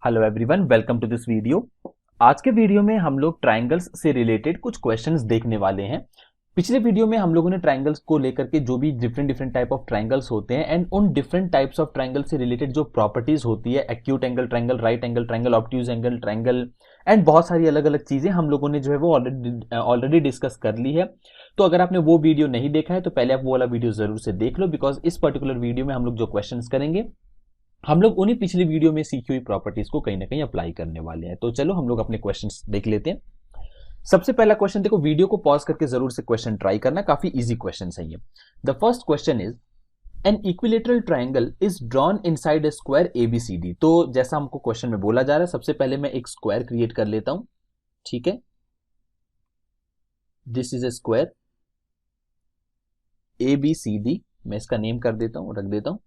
Hello everyone, welcome to this video. आज के video में हम लोग ट्रायंगल्स से रिलेटेड कुछ क्वेश्चंस देखने वाले हैं। पिछले वीडियो में हम लोगों ने ट्रायंगल्स को लेकर के जो भी different different type of triangles होते हैं एंड उन डिफरेंट टाइप्स ऑफ ट्रायंगल से रिलेटेड जो प्रॉपर्टीज होती है, acute angle triangle, right angle triangle, obtuse angle triangle and बहुत सारी अलग अलग चीजें हम लोगों ने जो है वो ऑलरेडी डिस्कस कर ली है। तो अगर आपने वो वीडियो नहीं देखा है तो पहले आप वो वाला वीडियो जरूर से देख लो, बिकॉज इस पर्टिकुलर वीडियो में हम लोग जो क्वेश्चंस करेंगे हम लोग उन्हीं पिछली वीडियो में सीखी हुई प्रॉपर्टीज को कहीं ना कहीं अप्लाई करने वाले हैं। तो चलो हम लोग अपने क्वेश्चंस देख लेते हैं। सबसे पहला क्वेश्चन देखो, वीडियो को पॉज करके जरूर से क्वेश्चन ट्राई करना, काफी इजी क्वेश्चन है ये। The first question is an equilateral triangle is drawn inside a square ABCD. तो जैसा हमको क्वेश्चन में बोला जा रहा है, सबसे पहले मैं एक स्क्वायर क्रिएट कर लेता हूं। ठीक है, this is a square ABCD, मैं इसका नेम कर देता हूं, रख देता हूं।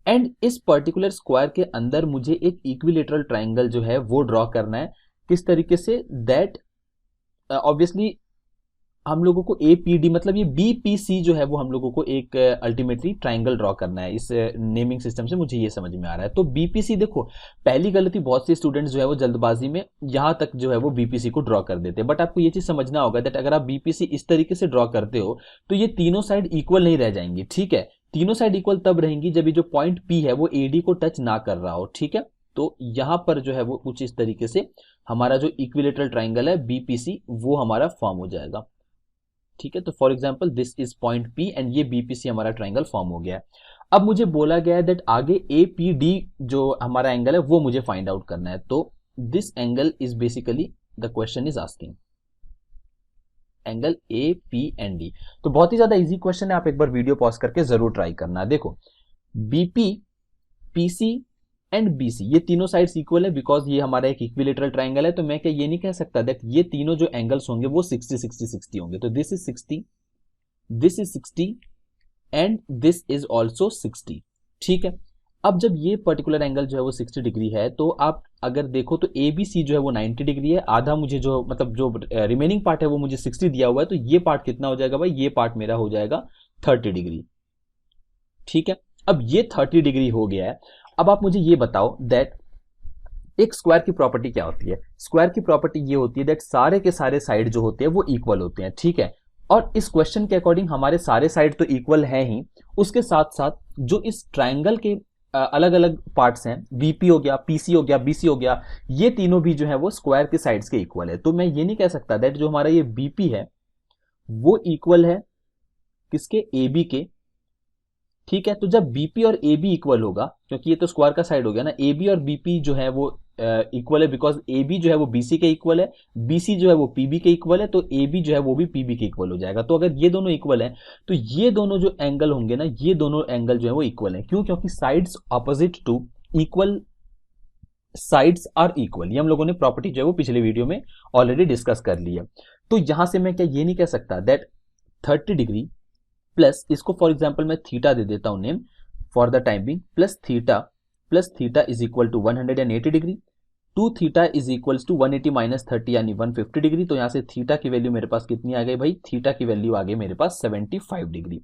एंड इस पर्टिकुलर स्क्वायर के अंदर मुझे एक इक्विलेटरल ट्राइंगल जो है वो ड्रॉ करना है। किस तरीके से? दैट ऑब्वियसली हम लोगों को एपीडी मतलब ये बीपीसी जो है वो हम लोगों को एक अल्टीमेटली ट्राइंगल ड्रॉ करना है। इस नेमिंग सिस्टम से मुझे ये समझ में आ रहा है। तो बीपीसी देखो, पहली गलती बहुत सी स्टूडेंट्स जो है वो जल्दबाजी में यहां तक जो है वो बीपीसी को ड्रॉ कर देते हैं। बट आपको ये चीज समझना होगा दैट अगर आप बीपीसी इस तरीके से ड्रॉ करते हो तो ये तीनों साइड इक्वल नहीं रह जाएंगी। ठीक है, तीनों साइड इक्वल तब रहेंगी जब ये जो पॉइंट पी है वो एडी को टच ना कर रहा हो। ठीक है, तो यहां पर जो है वो कुछ इस तरीके से हमारा जो इक्विलेटरल ट्राइंगल है बीपीसी वो हमारा फॉर्म हो जाएगा। ठीक है, तो for example this is point P and ये बीपीसी हमारा ट्राइंगल फॉर्म हो गया है। अब मुझे बोला गया है दैट आगे एपीडी जो हमारा एंगल है वो मुझे फाइंड आउट करना है। तो this angle is basically the question is asking angle A P and D. तो बहुत ही ज्यादा इजी क्वेश्चन है, आप एक बार वीडियो पॉज करके जरूर ट्राई करना। देखो, बीपी, पीसी एंड बीसी ये तीनों साइड्स इक्वल है बिकॉज ये हमारा एक इक्विलेटरल ट्राइंगल है। तो मैं क्या ये नहीं कह सकता दैट ये तीनों जो एंगल्स होंगे वो 60 60 60 होंगे। तो this is 60, this is 60 and this is also 60। ठीक है, अब जब ये पर्टिकुलर एंगल जो है वो 60 डिग्री है तो आप अगर देखो तो ए बी सी जो है वो 90 डिग्री है। आधा मुझे जो मतलब जो रिमेनिंग पार्ट है वो मुझे 60 दिया हुआ है, तो ये पार्ट कितना हो जाएगा भाई? ये पार्ट मेरा हो जाएगा 30 डिग्री। ठीक है, अब ये 30 डिग्री हो गया है। अब आप मुझे ये बताओ दैट एक स्क्वायर की प्रॉपर्टी क्या होती है? स्क्वायर की प्रॉपर्टी ये होती है दैट सारे के सारे साइड जो होते हैं वो इक्वल होते हैं। ठीक है, और इस क्वेश्चन के अकॉर्डिंग हमारे सारे साइड तो इक्वल है ही, उसके साथ साथ जो इस ट्राइंगल के अलग अलग पार्ट्स हैं, बीपी हो गया, पीसी हो गया, बीसी हो गया, ये तीनों भी जो है वो स्क्वायर के साइड्स के इक्वल है। तो मैं ये नहीं कह सकता दैट जो हमारा ये बीपी है वो इक्वल है किसके? ए बी के। ठीक है, तो जब बीपी और ए बी इक्वल होगा, क्योंकि ये तो स्क्वायर का साइड हो गया ना, ए बी और बीपी जो है वो इक्वल है बिकॉज ए बी जो है वो बीसी के इक्वल है, बीसी जो है वो पीबी के इक्वल है, तो ए बी जो है वो भी पीबी के इक्वल हो जाएगा। तो अगर ये दोनों इक्वल है तो ये दोनों जो एंगल होंगे ना, ये दोनों एंगल जो है वो इक्वल है। क्यों? क्योंकि sides opposite to equal sides are equal. ये हम लोगों ने प्रॉपर्टी जो है वो पिछले वीडियो में ऑलरेडी डिस्कस कर ली है। तो यहां से मैं क्या ये नहीं कह सकता दैट 30 डिग्री प्लस इसको फॉर एग्जाम्पल मैं थीटा दे देता हूं name for the time being, plus theta is equal to 180 degree, two theta is equal to 180 minus 30 यानी 150 डिग्री। तो यहां से थीटा की वैल्यू मेरे पास कितनी आ गई भाई? थीटा की वैल्यू आ गई मेरे पास 75 डिग्री।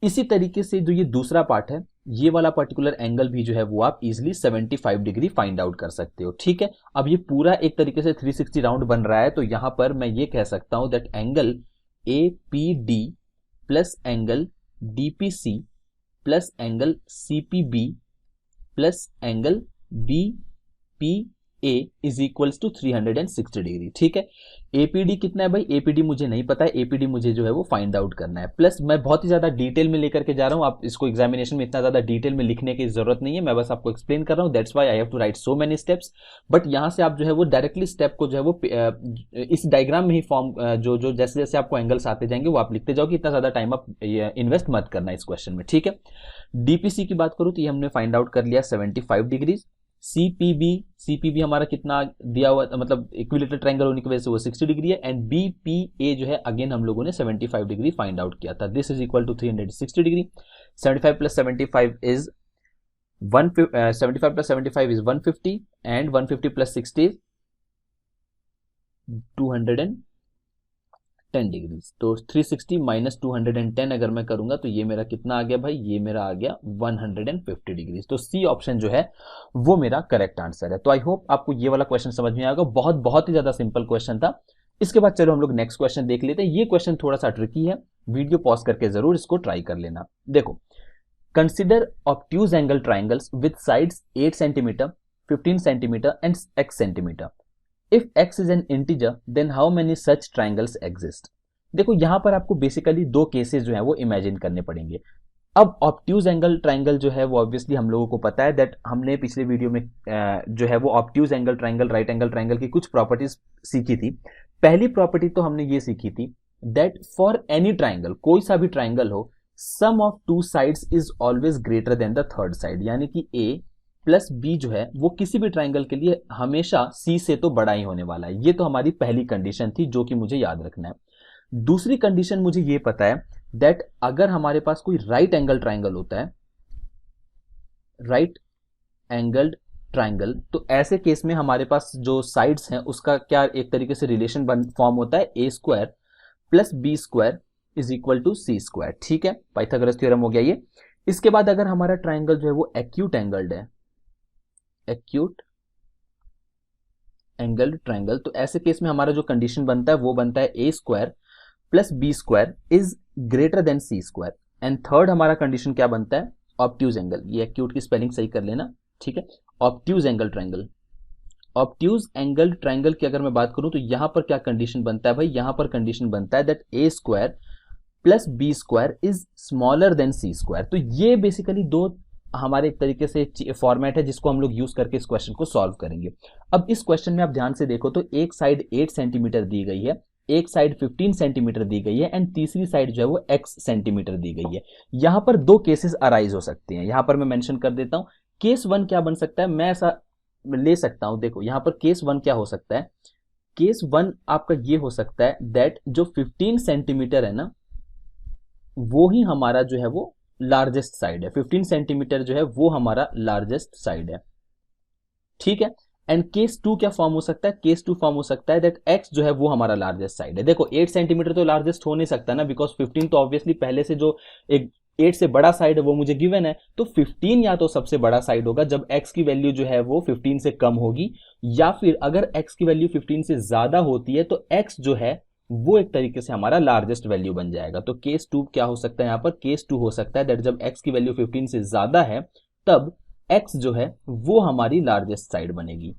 इसी तरीके से जो ये दूसरा पार्ट है, ये वाला पर्टिकुलर एंगल भी जो है वो आप इजिली 75 डिग्री फाइंड आउट कर सकते हो। ठीक है, अब ये पूरा एक तरीके से 360 राउंड बन रहा है, तो यहां पर मैं ये कह सकता हूं that angle A P D plus angle DPC plus angle CPB plus angle BPA is equals to 360 degree. ठीक है, एपीडी कितना है भाई? एपीडी मुझे नहीं पता है, एपीडी मुझे जो है वो फाइंड आउट करना है। प्लस मैं बहुत ही ज्यादा डिटेल में लेकर के जा रहा हूं, आप इसको एग्जामिनेशन में इतना ज्यादा डिटेल में लिखने की जरूरत नहीं है, मैं बस आपको एक्सप्लेन कर रहा हूं। That's why I have to write so many steps. But यहां से आप जो है वो डायरेक्टली स्टेप को जो है वो इस डायग्राम में ही फॉर्म जो जो जैसे जैसे आपको एंगल्स आते जाएंगे वो आप लिखते जाओगे, इतना ज्यादा टाइम आप इन्वेस्ट मत करना इस क्वेश्चन में। ठीक है, डीपीसी की बात करूं तो ये हमने फाइंड आउट कर लिया 75 डिग्री। सीपीबी हमारा कितना दिया हुआ, मतलब इक्विलेटरल ट्रायंगल होने की वजह से वो 60 डिग्री है। एंड बीपीए जो है अगेन हम लोगों ने 75 डिग्री फाइंड आउट किया था। This is equal to 360 degree. 75 plus 75 is 75 plus 75 is 150 and 150 plus 60 is 10 degree. तो 360 माइनस 210 अगर मैं करूंगा तो ये मेरा कितना आ गया भाई, ये मेरा आ गया 150 डिग्री। तो सी ऑप्शन जो है वो मेरा करेक्ट आंसर है। तो आई होप आपको ये वाला क्वेश्चन समझ में आएगा, बहुत बहुत ही ज्यादा सिंपल क्वेश्चन था। इसके बाद चलो हम लोग नेक्स्ट क्वेश्चन देख लेते हैं। ये क्वेश्चन थोड़ा सा ट्रिकी है, वीडियो पॉज करके जरूर इसको ट्राई कर लेना। देखो, consider obtuse angle triangles with sides 8 centimetre, 15 centimetre and x सेंटीमीटर। If x is an integer then how many such triangles exist. देखो यहां पर आपको बेसिकली दो केसेस जो है वो इमेजिन करने पड़ेंगे। अब ऑब्ट्यूज एंगल ट्राइंगल जो है वो ऑब्वियसली हम लोगों को पता है दैट हमने पिछले वीडियो में जो है वो obtuse angle triangle, right angle triangle की कुछ प्रॉपर्टीज सीखी थी। पहली प्रॉपर्टी तो हमने ये सीखी थी दैट फॉर एनी ट्राइंगल, कोई सा भी ट्राइंगल हो, sum of two sides is always greater than the third side, यानी कि ए प्लस बी जो है वो किसी भी ट्राइंगल के लिए हमेशा सी से तो बड़ा ही होने वाला है। ये तो हमारी पहली कंडीशन थी जो कि मुझे याद रखना है। दूसरी कंडीशन मुझे ये पता है दैट अगर हमारे पास कोई राइट एंगल ट्राइंगल होता है, राइट एंगल्ड ट्राइंगल, तो ऐसे केस में हमारे पास जो साइड्स हैं उसका क्या एक तरीके से रिलेशन फॉर्म होता है, A square plus B square is equal to C square. ठीक है, पाइथागोरस थ्योरम हो गया ये। इसके बाद अगर हमारा ट्राइंगल जो है वो एक्यूट एंगल्ड है, एक्यूट एंगल्ड ट्राइंगल, तो ऐसे केस में हमारा जो कंडीशन बनता है वो बनता है A square plus B square is greater than C square. And third हमारा कंडीशन क्या बनता है, ऑब्ट्यूज एंगल। ये एक्यूट की स्पेलिंग सही कर लेना, ठीक है, obtuse angle triangle. Obtuse angle triangle की अगर मैं बात करूं तो यहां पर क्या कंडीशन बनता है भाई, यहां पर कंडीशन बनता है that A square plus B square is smaller than C square. तो ये बेसिकली दो हमारे एक तरीके से फॉर्मेट है जिसको हम लोग यूज करके इस क्वेश्चन को सॉल्व करेंगे। अब इस क्वेश्चन में आप ध्यान से देखो तो एक साइड 8 सेंटीमीटर दी गई है, एक साइड 15 सेंटीमीटर दी गई है एंड तीसरी साइड जो है वो x सेंटीमीटर दी गई है। यहां पर दो केसेस अराइज हो सकते हैं, यहां पर मैं मेंशन कर देता हूं। केस वन क्या बन सकता है, मैं ऐसा ले सकता हूं, देखो यहां पर केस वन क्या हो सकता है, केस वन आपका ये हो सकता है दैट जो 15 सेंटीमीटर है ना वो ही हमारा जो है वो लार्जेस्ट साइड है, 15 सेंटीमीटर जो है वो हमारा लार्जेस्ट साइड है। ठीक है, एंड केस टू क्या फॉर्म हो सकता है, केस टू फॉर्म हो सकता है दैट x जो है वो हमारा लार्जेस्ट साइड है। देखो 8 सेंटीमीटर तो लार्जेस्ट हो नहीं सकता ना, बिकॉज 15 तो ऑब्वियसली पहले से जो एक 8 से बड़ा साइड है वो मुझे गिवन है, तो 15 या तो सबसे बड़ा साइड होगा जब x की वैल्यू जो है वो 15 से कम होगी, या फिर अगर x की वैल्यू 15 से ज्यादा होती है तो x जो है वो एक तरीके से हमारा लार्जेस्ट वैल्यू बन जाएगा। तो केस टू क्या हो सकता है, यहां पर केस टू हो सकता है दैट जब x की वैल्यू 15 से ज्यादा है तब x जो है वो हमारी लार्जेस्ट साइड बनेगी।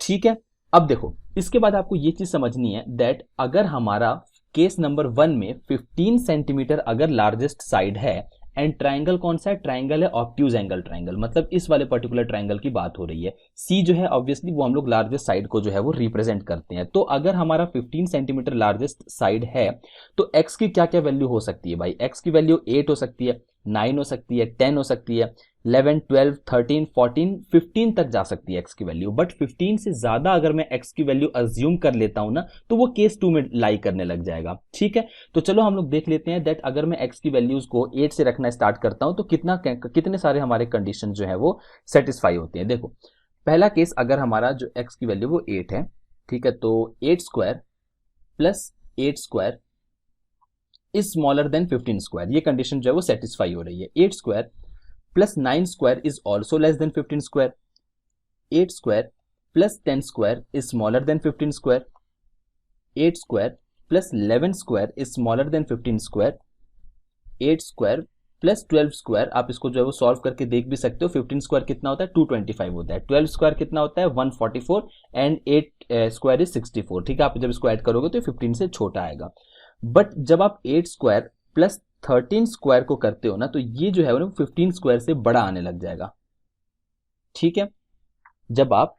ठीक है, अब देखो इसके बाद आपको ये चीज समझनी है दैट अगर हमारा केस नंबर 1 में 15 सेंटीमीटर अगर लार्जेस्ट साइड है एंड ट्राइंगल कौन सा है, ट्राइंगल है ऑब्ट्यूज एंगल ट्राइंगल, मतलब इस वाले पर्टिकुलर ट्राइंगल की बात हो रही है। सी जो है ऑब्वियसली वो हम लोग लार्जेस्ट साइड को जो है वो रिप्रेजेंट करते हैं। तो अगर हमारा 15 सेंटीमीटर लार्जेस्ट साइड है तो x की क्या क्या वैल्यू हो सकती है भाई, x की वैल्यू 8 हो सकती है, 9 हो सकती है, 10 हो सकती है, 11, 12, 13, 14, 15 तक जा सकती है x की वैल्यू। बट 15 से ज्यादा अगर मैं x की वैल्यू अज्यूम कर लेता हूं ना तो वो केस 2 में लाई करने लग जाएगा। ठीक है, तो चलो हम लोग देख लेते हैं दैट अगर मैं x की वैल्यूज को 8 से रखना स्टार्ट करता हूं तो कितने सारे हमारे कंडीशन जो है वो सेटिस्फाई होते हैं। देखो पहला केस अगर हमारा जो x की वैल्यू वो 8 है, ठीक है, तो 8 square plus 8 square is smaller then 15 square, ये कंडीशन जो है वो सेटिस्फाई हो रही है। 8 square plus 9 square is also less than 15 square, 8 square plus 10 square is smaller then 15 square, 8 square plus 11 square is smaller then 15 square, 8 square plus 12 square, आप इसको जो है वो सॉल्व करके देख भी सकते हो, 15 स्क्वायर कितना होता है 225 होता है, 12 स्क्वायर कितना होता है 144 एंड 8 स्क्वायर इज 64। ठीक है, आप जब इसको ऐड करोगे तो 15 से छोटा आएगा। बट जब आप 8 स्क्वायर प्लस 13 स्क्वायर को करते हो ना तो ये जो है वो 15 स्क्वायर से बड़ा आने लग जाएगा। ठीक है, जब आप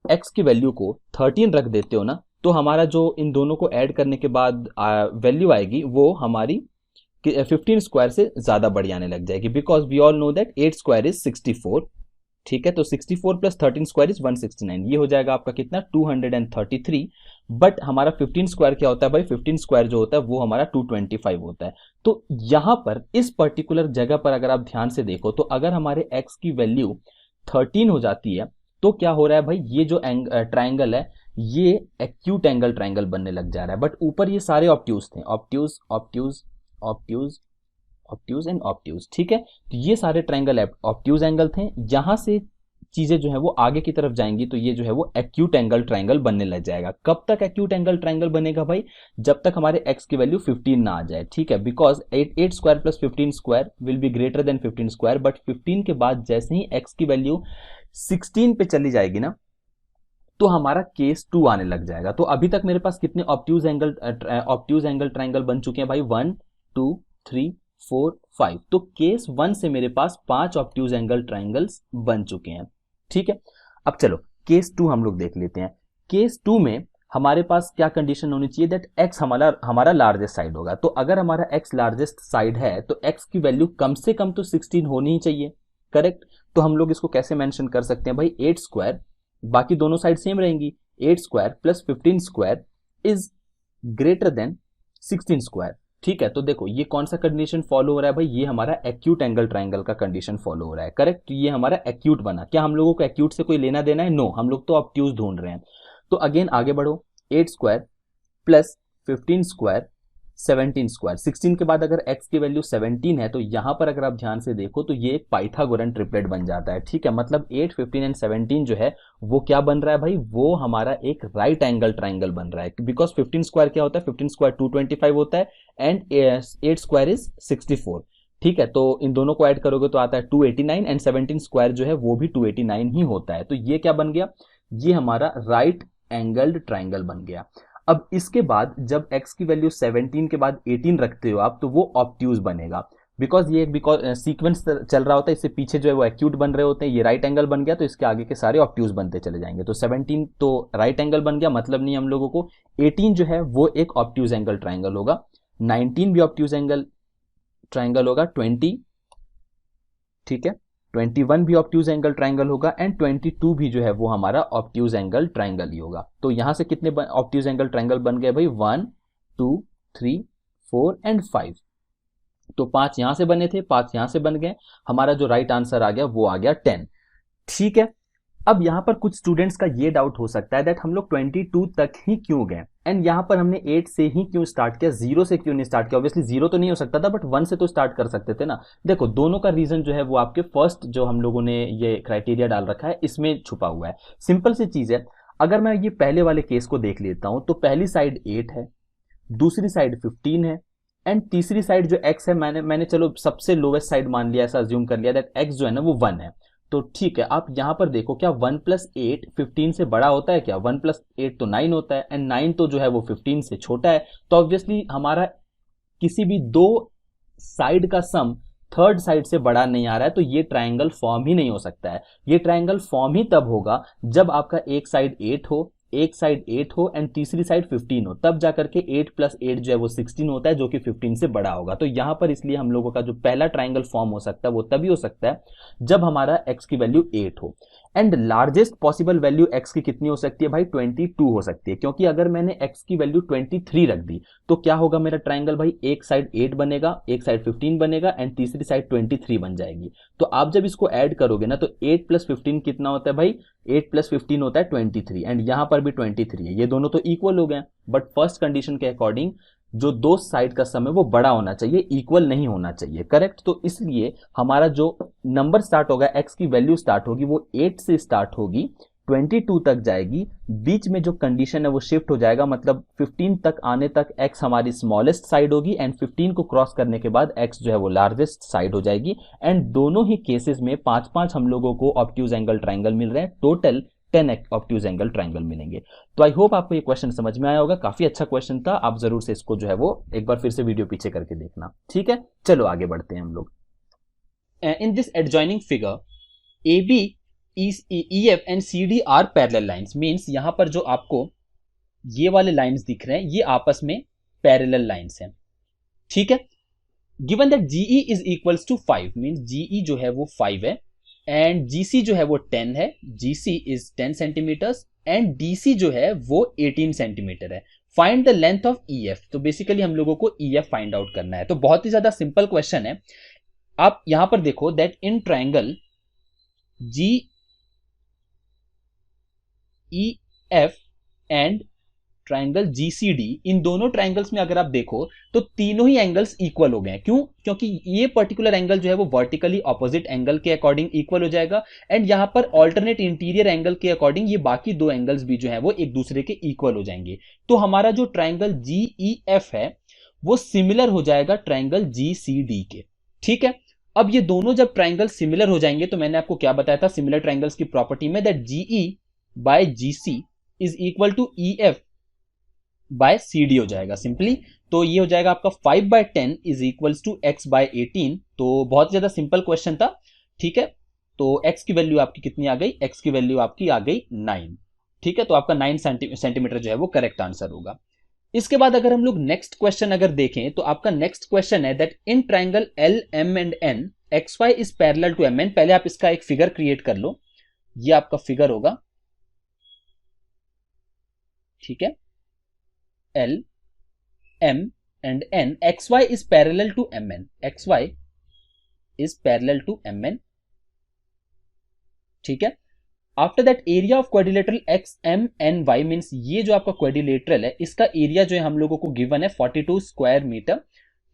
x की वैल्यू को 13 रख देते हो ना तो हमारा जो इन दोनों को ऐड करने के बाद वैल्यू आएगी वो हमारी 15 स्क्वायर से ज्यादा बड़ी आने लग जाएगी, because we all know that 8 square is 64। ठीक है, तो 64 प्लस 13 स्क्वायर इज 169, ये हो जाएगा आपका कितना 233। बट हमारा 15 स्क्वायर क्या होता है भाई, 15 स्क्वायर जो होता है वो हमारा 225 होता है। तो यहां पर इस पर्टिकुलर जगह पर अगर आप ध्यान से देखो तो अगर हमारे x की वैल्यू 13 हो जाती है तो क्या हो रहा है भाई, ये जो ट्राइंगल है ये एक्यूट एंगल ट्रायंगल बनने लग जा रहा है। बट ऊपर ये सारे ऑब्ट्यूज थे, obtuse obtuse obtuse obtuse and obtuse, ठीक है। तो ये सारे ट्रायंगल ऑब्ट्यूज एंगल थे। यहां से चीजें जो है वो आगे की तरफ जाएंगी तो ये जो है वो एक्यूट एंगल ट्रायंगल बनने लग जाएगा। कब तक एक्यूट एंगल ट्रायंगल बनेगा भाई? जब तक हमारे x की वैल्यू 15 ना आ जाए, ठीक है। Because 8 square plus 15 square will be greater than 15 square, but 15 के बाद जैसे ही x की वैल्यू 16 पे चली जाएगी ना, तो हमारा केस 2 आने लग जाएगा। तो अभी तक मेरे पास कितने ऑब्ट्यूज एंगल ट्रायंगल बन चुके हैं भाई? 1 2 3 4 5। तो केस 1 से मेरे पास 5 ऑब्ट्यूज एंगल ट्रायंगल्स बन चुके हैं, ठीक है। अब चलो केस 2 हम लोग देख लेते हैं। केस 2 में हमारे पास क्या कंडीशन होनी चाहिए? दैट x हमारा लार्जेस्ट साइड होगा। तो अगर हमारा x लार्जेस्ट साइड है तो x की वैल्यू कम से कम तो 16 होनी ही चाहिए, करेक्ट। तो हम लोग इसको कैसे मेंशन कर सकते हैं भाई? 8 स्क्वायर, बाकी दोनों साइड सेम रहेंगी, 8 square plus 15 square is greater then 16 square, ठीक है। तो देखो ये कौन सा कंडीशन फॉलो हो रहा है भाई? ये हमारा एक्यूट एंगल ट्रायंगल का कंडीशन फॉलो हो रहा है, करेक्ट। तो ये हमारा एक्यूट बना। क्या हम लोगों को एक्यूट से कोई लेना देना है? नो, हम लोग तो ऑब्ट्यूज ढूंढ रहे हैं। तो अगेन आगे बढ़ो, 8 स्क्वायर प्लस 15 स्क्वायर 17 स्क्वायर। 16 के बाद अगर x की वैल्यू 17 है तो यहां पर अगर आप ध्यान से देखो तो ये एक पाइथागोरन ट्रिपलेट बन जाता है, ठीक है। मतलब 8 15 एंड 17 जो है वो क्या बन रहा है भाई? वो हमारा एक राइट एंगल ट्रायंगल बन रहा है। बिकॉज 15 स्क्वायर क्या होता है? 15 स्क्वायर 225 होता है एंड 8 स्क्वायर इज 64, ठीक है। तो इन दोनों को ऐड करोगे तो आता है 289 एंड 17 स्क्वायर जो है वो भी 289 ही होता है। तो ये क्या बन गया? ये हमारा राइट एंगल्ड ट्रायंगल बन गया। अब इसके बाद जब x की वैल्यू 17 के बाद 18 रखते हो आप तो वो ऑब्ट्यूज बनेगा। बिकॉज ये बिकॉज सीक्वेंस चल रहा होता है, इससे पीछे जो है वो एक्यूट बन रहे होते हैं। ये राइट एंगल बन गया तो इसके आगे के सारे ऑब्ट्यूज बनते चले जाएंगे। तो 17 तो राइट एंगल बन गया, मतलब नहीं हम लोगों को। 18 जो है वो एक ऑब्ट्यूज एंगल ट्रायंगल होगा, 19 भी ऑब्ट्यूज एंगल ट्रायंगल होगा, 20, ठीक है, 21 भी ऑब्ट्यूज एंगल ट्रायंगल होगा एंड 22 भी जो है वो हमारा ऑब्ट्यूज एंगल ट्रायंगल ही होगा। तो यहां से कितने ऑब्ट्यूज एंगल ट्रायंगल बन गए भाई? 1 2 3 4 एंड 5। तो 5 यहां से बने थे, 5 यहां से बन गए। हमारा जो राइट आंसर आ गया वो आ गया 10, ठीक है। अब यहां पर कुछ स्टूडेंट्स का ये डाउट हो सकता है दैट हम लोग 22 तक ही क्यों गए एंड यहां पर हमने 8 से ही क्यों स्टार्ट किया, 0 से क्यों नहीं स्टार्ट किया? ऑब्वियसली 0 तो नहीं हो सकता था बट 1 से तो स्टार्ट कर सकते थे ना। देखो दोनों का रीजन जो है वो आपके फर्स्ट जो हम लोगों ने ये क्राइटेरिया डाल रखा है इसमें छुपा हुआ है। सिंपल सी चीज है, अगर मैं ये पहले वाले केस को देख लेता हूं तो पहली साइड 8 है, दूसरी साइड 15 है एंड तीसरी साइड जो x है मैंने चलो सबसे लोवेस्ट साइड मान लिया, ऐसा अज्यूम कर लिया दैट x जो है ना वो 1 है। तो ठीक है, आप यहां पर देखो क्या 1 प्लस 8 15 से बड़ा होता है क्या? 1 प्लस 8 तो 9 होता है एंड 9 तो जो है वो 15 से छोटा है। तो ऑब्वियसली हमारा किसी भी दो साइड का सम थर्ड साइड से बड़ा नहीं आ रहा है, तो ये ट्रायंगल फॉर्म ही नहीं हो सकता है। ये ट्रायंगल फॉर्म ही तब होगा जब आपका एक साइड 8 हो, एक साइड 8 हो एंड तीसरी साइड 15 हो, तब जाकर के 8 प्लस 8 जो है वो 16 होता है जो कि 15 से बड़ा होगा। तो यहां पर इसलिए हम लोगों का जो पहला ट्रायंगल फॉर्म हो सकता है वो तभी हो सकता है जब हमारा x की वैल्यू 8 हो। And largest possible value x की कितनी हो सकती है भाई? 22 हो सकती है, क्योंकि अगर मैंने x की वैल्यू 23 रख दी तो क्या होगा मेरा ट्रायंगल भाई? एक साइड 8 बनेगा, एक साइड 15 बनेगा एंड तीसरी साइड 23 बन जाएगी। तो आप जब इसको ऐड करोगे ना तो 8 प्लस 15 कितना होता है भाई? 8 प्लस 15 होता है 23 एंड यहां पर भी 23 है। ये दोनों तो इक्वल हो गए, बट फर्स्ट कंडीशन के अकॉर्डिंग जो दो साइड का सम है वो बड़ा होना चाहिए, इक्वल नहीं होना चाहिए, करेक्ट। तो इसलिए हमारा जो नंबर स्टार्ट होगा, x की वैल्यू स्टार्ट होगी वो 8 से स्टार्ट होगी, 22 तक जाएगी, बीच में जो कंडीशन है वो शिफ्ट हो जाएगा, मतलब 15 तक आने तक x हमारी स्मॉलेस्ट साइड होगी एंड 15 को क्रॉस करने के बाद x जो है वो लार्जेस्ट साइड हो जाएगी। एंड दोनों ही केसेस में 5-5 हम लोगों को ऑब्ट्यूज एंगल ट्रायंगल मिल रहे हैं, टोटल 10 ऑब्ट्यूज एंगल ट्रायंगल मिलेंगे। तो आई होप आपको ये क्वेश्चन समझ में आया होगा, काफी अच्छा क्वेश्चन था। आप जरूर से इसको जो है वो एक बार फिर से वीडियो पीछे करके देखना, ठीक है। चलो आगे बढ़ते हैं हम लोग। In this adjoining figure AB EF and CD are parallel lines, means यहां पर जो आपको ये वाले लाइंस दिख रहे हैं ये आपस में पैरेलल लाइंस हैं, ठीक है। Given that GE is equals to 5, means GE जो है वो 5 है एंड GC जो है वो 10 है, GC is 10 centimetres and DC जो है वो 18 सेंटीमीटर है। Find the length of EF। तो बेसिकली हम लोगों को EF फाइंड आउट करना है। तो बहुत ही ज्यादा सिंपल क्वेश्चन है। आप यहां पर देखो that in triangle GEF and triangle GCD, इन दोनों ट्राइंगल्स में अगर आप देखो तो तीनों ही एंगल्स इक्वल हो गए हैं। क्यों? क्योंकि ये पर्टिकुलर एंगल जो है वो वर्टिकली ऑपोजिट एंगल के अकॉर्डिंग इक्वल हो जाएगा, एंड यहां पर ऑल्टरनेट इंटीरियर एंगल के अकॉर्डिंग ये बाकी दो एंगल्स भी जो है वो एक दूसरे के इक्वल हो जाएंगे। तो हमारा जो ट्राइंगल जीईएफ है वो सिमिलर हो जाएगा ट्राइंगल जीसीडी के। ठीक है, अब ये दोनों जब ट्राइंगल सिमिलर हो जाएंगे तो मैंने आपको क्या बताया था सिमिलर ट्राइंगल्स की प्रॉपर्टी में, that GE by GC is equal to EF by CD हो जाएगा सिंपली। तो ये हो जाएगा आपका 5/10 is equals to x by 18। तो बहुत ज्यादा सिंपल क्वेश्चन था। ठीक है, तो x की वैल्यू आपकी कितनी आ गई? x की वैल्यू आपकी आ गई 9। ठीक है, तो आपका 9 सेंटीमीटर जो है वो करेक्ट आंसर होगा। इसके बाद अगर हम लोग नेक्स्ट क्वेश्चन अगर देखें तो आपका नेक्स्ट क्वेश्चन है that in triangle LM and N XY is parallel to MN। पहले आप इसका एक फिगर क्रिएट कर लो, ये आपका फिगर होगा। ठीक है, L M and N, XY is parallel to MN, XY is parallel to MN। ठीक है, after that area of quadrilateral XMNY means ये जो आपका क्वाड्रिलेटरल है इसका एरिया जो है हम लोगों को गिवन है 42 स्क्वायर मीटर।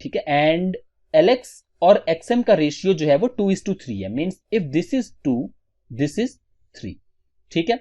ठीक है, एंड LX और XM का रेशियो जो है वो 2:3 है, means if this is 2 this is 3। ठीक है,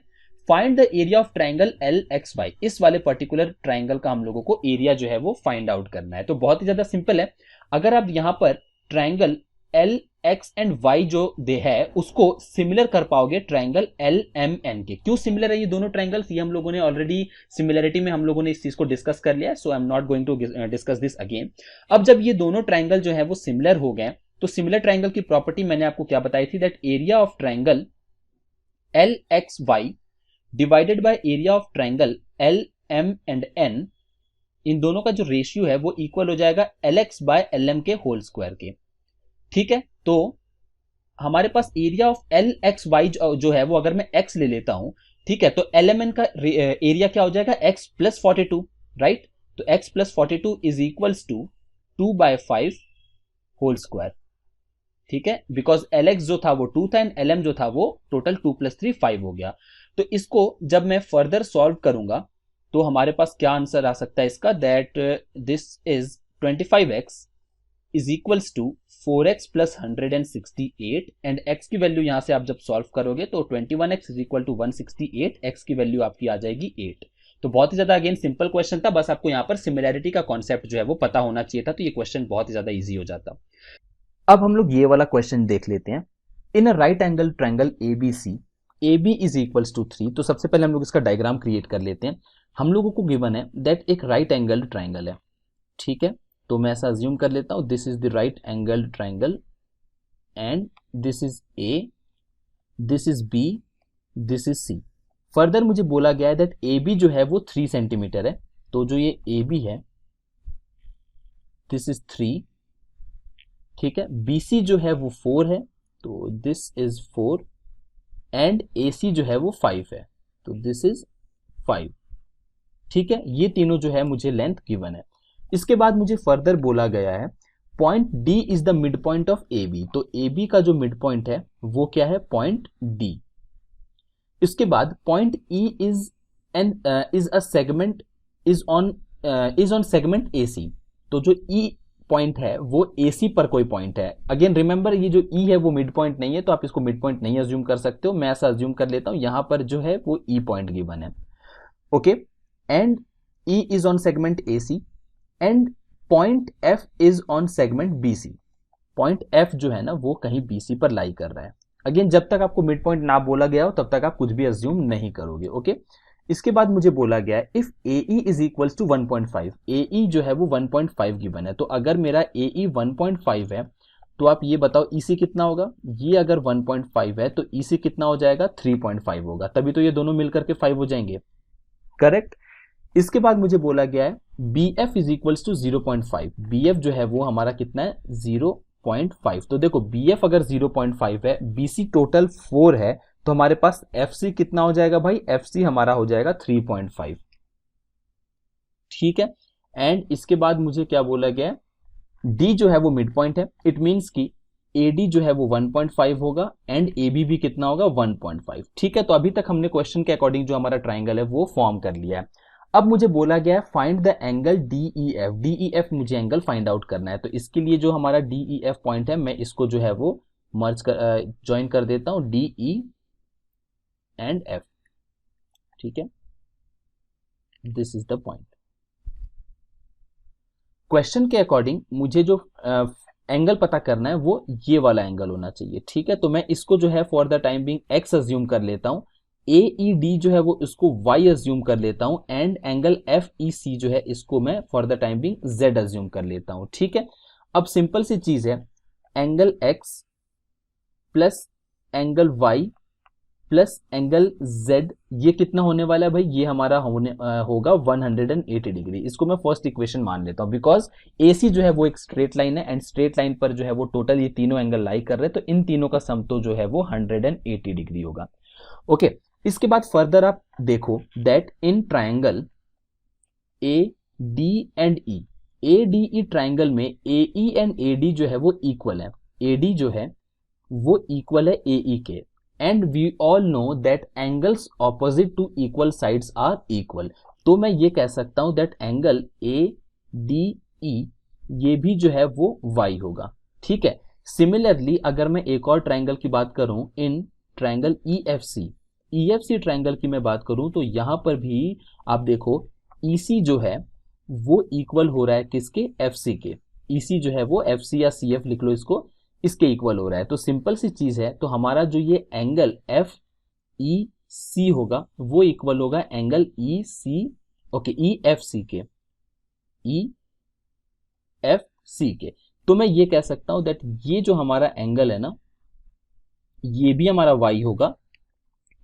find the area of triangle LXY, इस वाले पर्टिकुलर ट्राइंगल का हम लोगों को एरिया जो है वो फाइंड आउट करना है। तो बहुत ही ज्यादा सिंपल है, अगर आप यहां पर ट्राइंगल LX एंड Y जो दे है उसको सिमिलर कर पाओगे ट्राइंगल LMN के। क्यों सिमिलर है ये दोनों ट्राइंगल्स? ये हम लोगों ने ऑलरेडी सिमिलरिटी में हम लोगों ने इस चीज को डिस्कस कर लिया है, so I am not going to discuss this again. अब जब ये दोनों ट्राइंगल जो है वो सिमिलर हो गए तो सिमिलर ट्राइंगल की प्रॉपर्टी मैंने आपको क्या बताई थी, that area of triangle LXY divided by area of triangle LM and N, इन दोनों का जो रेशियो है वो इक्वल हो जाएगा LX बाय LM के होल स्क्वायर के। ठीक है, तो हमारे पास एरिया ऑफ LXY जो है वो अगर मैं x ले लेता हूं, ठीक है, तो LMN का एरिया क्या हो जाएगा? x plus 42, right? तो x plus 42 is equals to 2/5 whole square. ठीक है, बिकॉज LX जो था वो 2 था एंड LM जो था वो टोटल 2 + 3 5 हो गया। तो इसको जब मैं फर्दर सॉल्व करूंगा तो हमारे पास क्या आंसर आ सकता है इसका, that this is 25x is equals to 4x plus 168 and x की वैल्यू यहां से आप जब सॉल्व करोगे तो 21x is equal to 168, x की वैल्यू आपकी आ जाएगी 8। तो बहुत ही ज्यादा अगेन सिंपल क्वेश्चन था, बस आपको यहां पर सिमिलैरिटी का कॉन्सेप्ट जो है वो पता होना चाहिए था, तो ये क्वेश्चन बहुत ही ज्यादा ईजी हो जाता। अब हम लोग ये वाला क्वेश्चन देख लेते हैं। In a right angle triangle ABC AB is equals to 3। तो सबसे पहले हम लोग इसका डायग्राम क्रिएट कर लेते हैं। हम लोगों को गिवन है दैट एक राइट एंगल ट्राइंगल है। ठीक है, तो मैं ऐसा अज्यूम कर लेता हूं, this is the right angle triangle and this is A, this is B, this is C। Further मुझे बोला गया है दैट AB जो है वो 3 सेंटीमीटर है, तो जो ये AB है दिस इज 3। ठीक है, BC जो है वो 4 है, तो दिस इज 4 एंड AC जो है वो 5 है, तो दिस इज 5। ठीक है, ये तीनों जो है मुझे लेंथ गिवन है। इसके बाद मुझे फर्दर बोला गया है point D is the mid point of AB। तो AB का जो मिड पॉइंट है वो क्या है? Point D। इसके बाद point E is a segment is on segment AC। तो जो E पॉइंट है वो AC पर कोई पॉइंट है। अगेन रिमेंबर ये जो E है वो मिड पॉइंट नहीं है, तो आप इसको मिड पॉइंट नहीं अज्यूम कर सकते हो, मैं ऐसा अज्यूम कर लेता हूं यहां पर जो है वो E पॉइंट गिवन है। Okay, and E is on segment AC and point F is on segment BC। Point F जो है ना वो कहीं BC पर लाई कर रहा है। अगेन जब तक आपको मिड पॉइंट ना बोला गया हो तब तक आप कुछ भी अज्यूम नहीं करोगे। ओके, इसके बाद मुझे बोला गया है if AE is equals to 1.5, AE जो है वो 1.5 गिवन है। तो अगर मेरा AE 1.5 है तो आप ये बताओ EC कितना होगा? ये अगर 1.5 है तो EC कितना हो जाएगा? 3.5 होगा, तभी तो ये दोनों मिलकर के 5 हो जाएंगे, करेक्ट। इसके बाद मुझे बोला गया है BF is equals to 0.5, BF जो है वो हमारा कितना है? 0.5। तो देखो BF अगर 0.5 है, BC टोटल 4 है, तो हमारे पास FC कितना हो जाएगा भाई? FC हमारा हो जाएगा 3.5। ठीक है, एंड इसके बाद मुझे क्या बोला गया है? D जो है वो मिड पॉइंट है, इट मीन्स कि AD जो है वो 1.5 होगा एंड AB भी कितना होगा 1.5। ठीक है, तो अभी तक हमने क्वेश्चन के अकॉर्डिंग जो हमारा ट्राइंगल है वो फॉर्म कर लिया है। अब मुझे बोला गया है find the angle DEF। DEF मुझे एंगल फाइंड आउट करना है, तो इसके लिए जो हमारा DEF पॉइंट है मैं इसको जो है वो मर्ज कर ज्वाइन कर देता हूं, DE एंड F। ठीक है, this is the point. Question के अकॉर्डिंग मुझे जो एंगल पता करना है वो ये वाला एंगल होना चाहिए। ठीक है, तो मैं इसको जो है for the time Bing x assume कर लेता हूं, AED जो है वो इसको y अज्यूम कर लेता हूं एंड एंगल FEC जो है इसको मैं for the time Bing z assume कर लेता हूं। ठीक है, अब सिंपल सी चीज है, angle x plus angle y plus angle z ये कितना होने वाला है भाई, ये हमारा होगा 180 डिग्री। इसको मैं फर्स्ट इक्वेशन मान लेता हूं बिकॉज AC जो है वो एक स्ट्रेट लाइन है एंड स्ट्रेट लाइन पर जो है वो टोटल ये तीनों एंगल लाई कर रहे हैं, तो इन तीनों का सम तो जो है वो 180 डिग्री होगा। ओके, इसके बाद फर्दर आप देखो that in triangle AD and E, ADE triangle में AE एंड AD जो है वो इक्वल है, AD जो है वो इक्वल है AE के, and we all know that angles opposite to equal sides are equal. तो मैं ये कह सकता हूं दैट एंगल ADE ये भी जो है वो y होगा। ठीक है, सिमिलरली अगर मैं एक और ट्राइंगल की बात करूं, इन ट्राइंगल EFC ट्राइंगल की मैं बात करूं तो यहां पर भी आप देखो EC जो है वो इक्वल हो रहा है किसके, FC के। EC जो है वो FC या CF लिख लो इसको, इसके इक्वल हो रहा है। तो सिंपल सी चीज है, तो हमारा जो ये एंगल FEC होगा वो इक्वल होगा एंगल EFC के, EFC के। तो मैं ये कह सकता हूं दैट ये जो हमारा एंगल है ना ये भी हमारा y होगा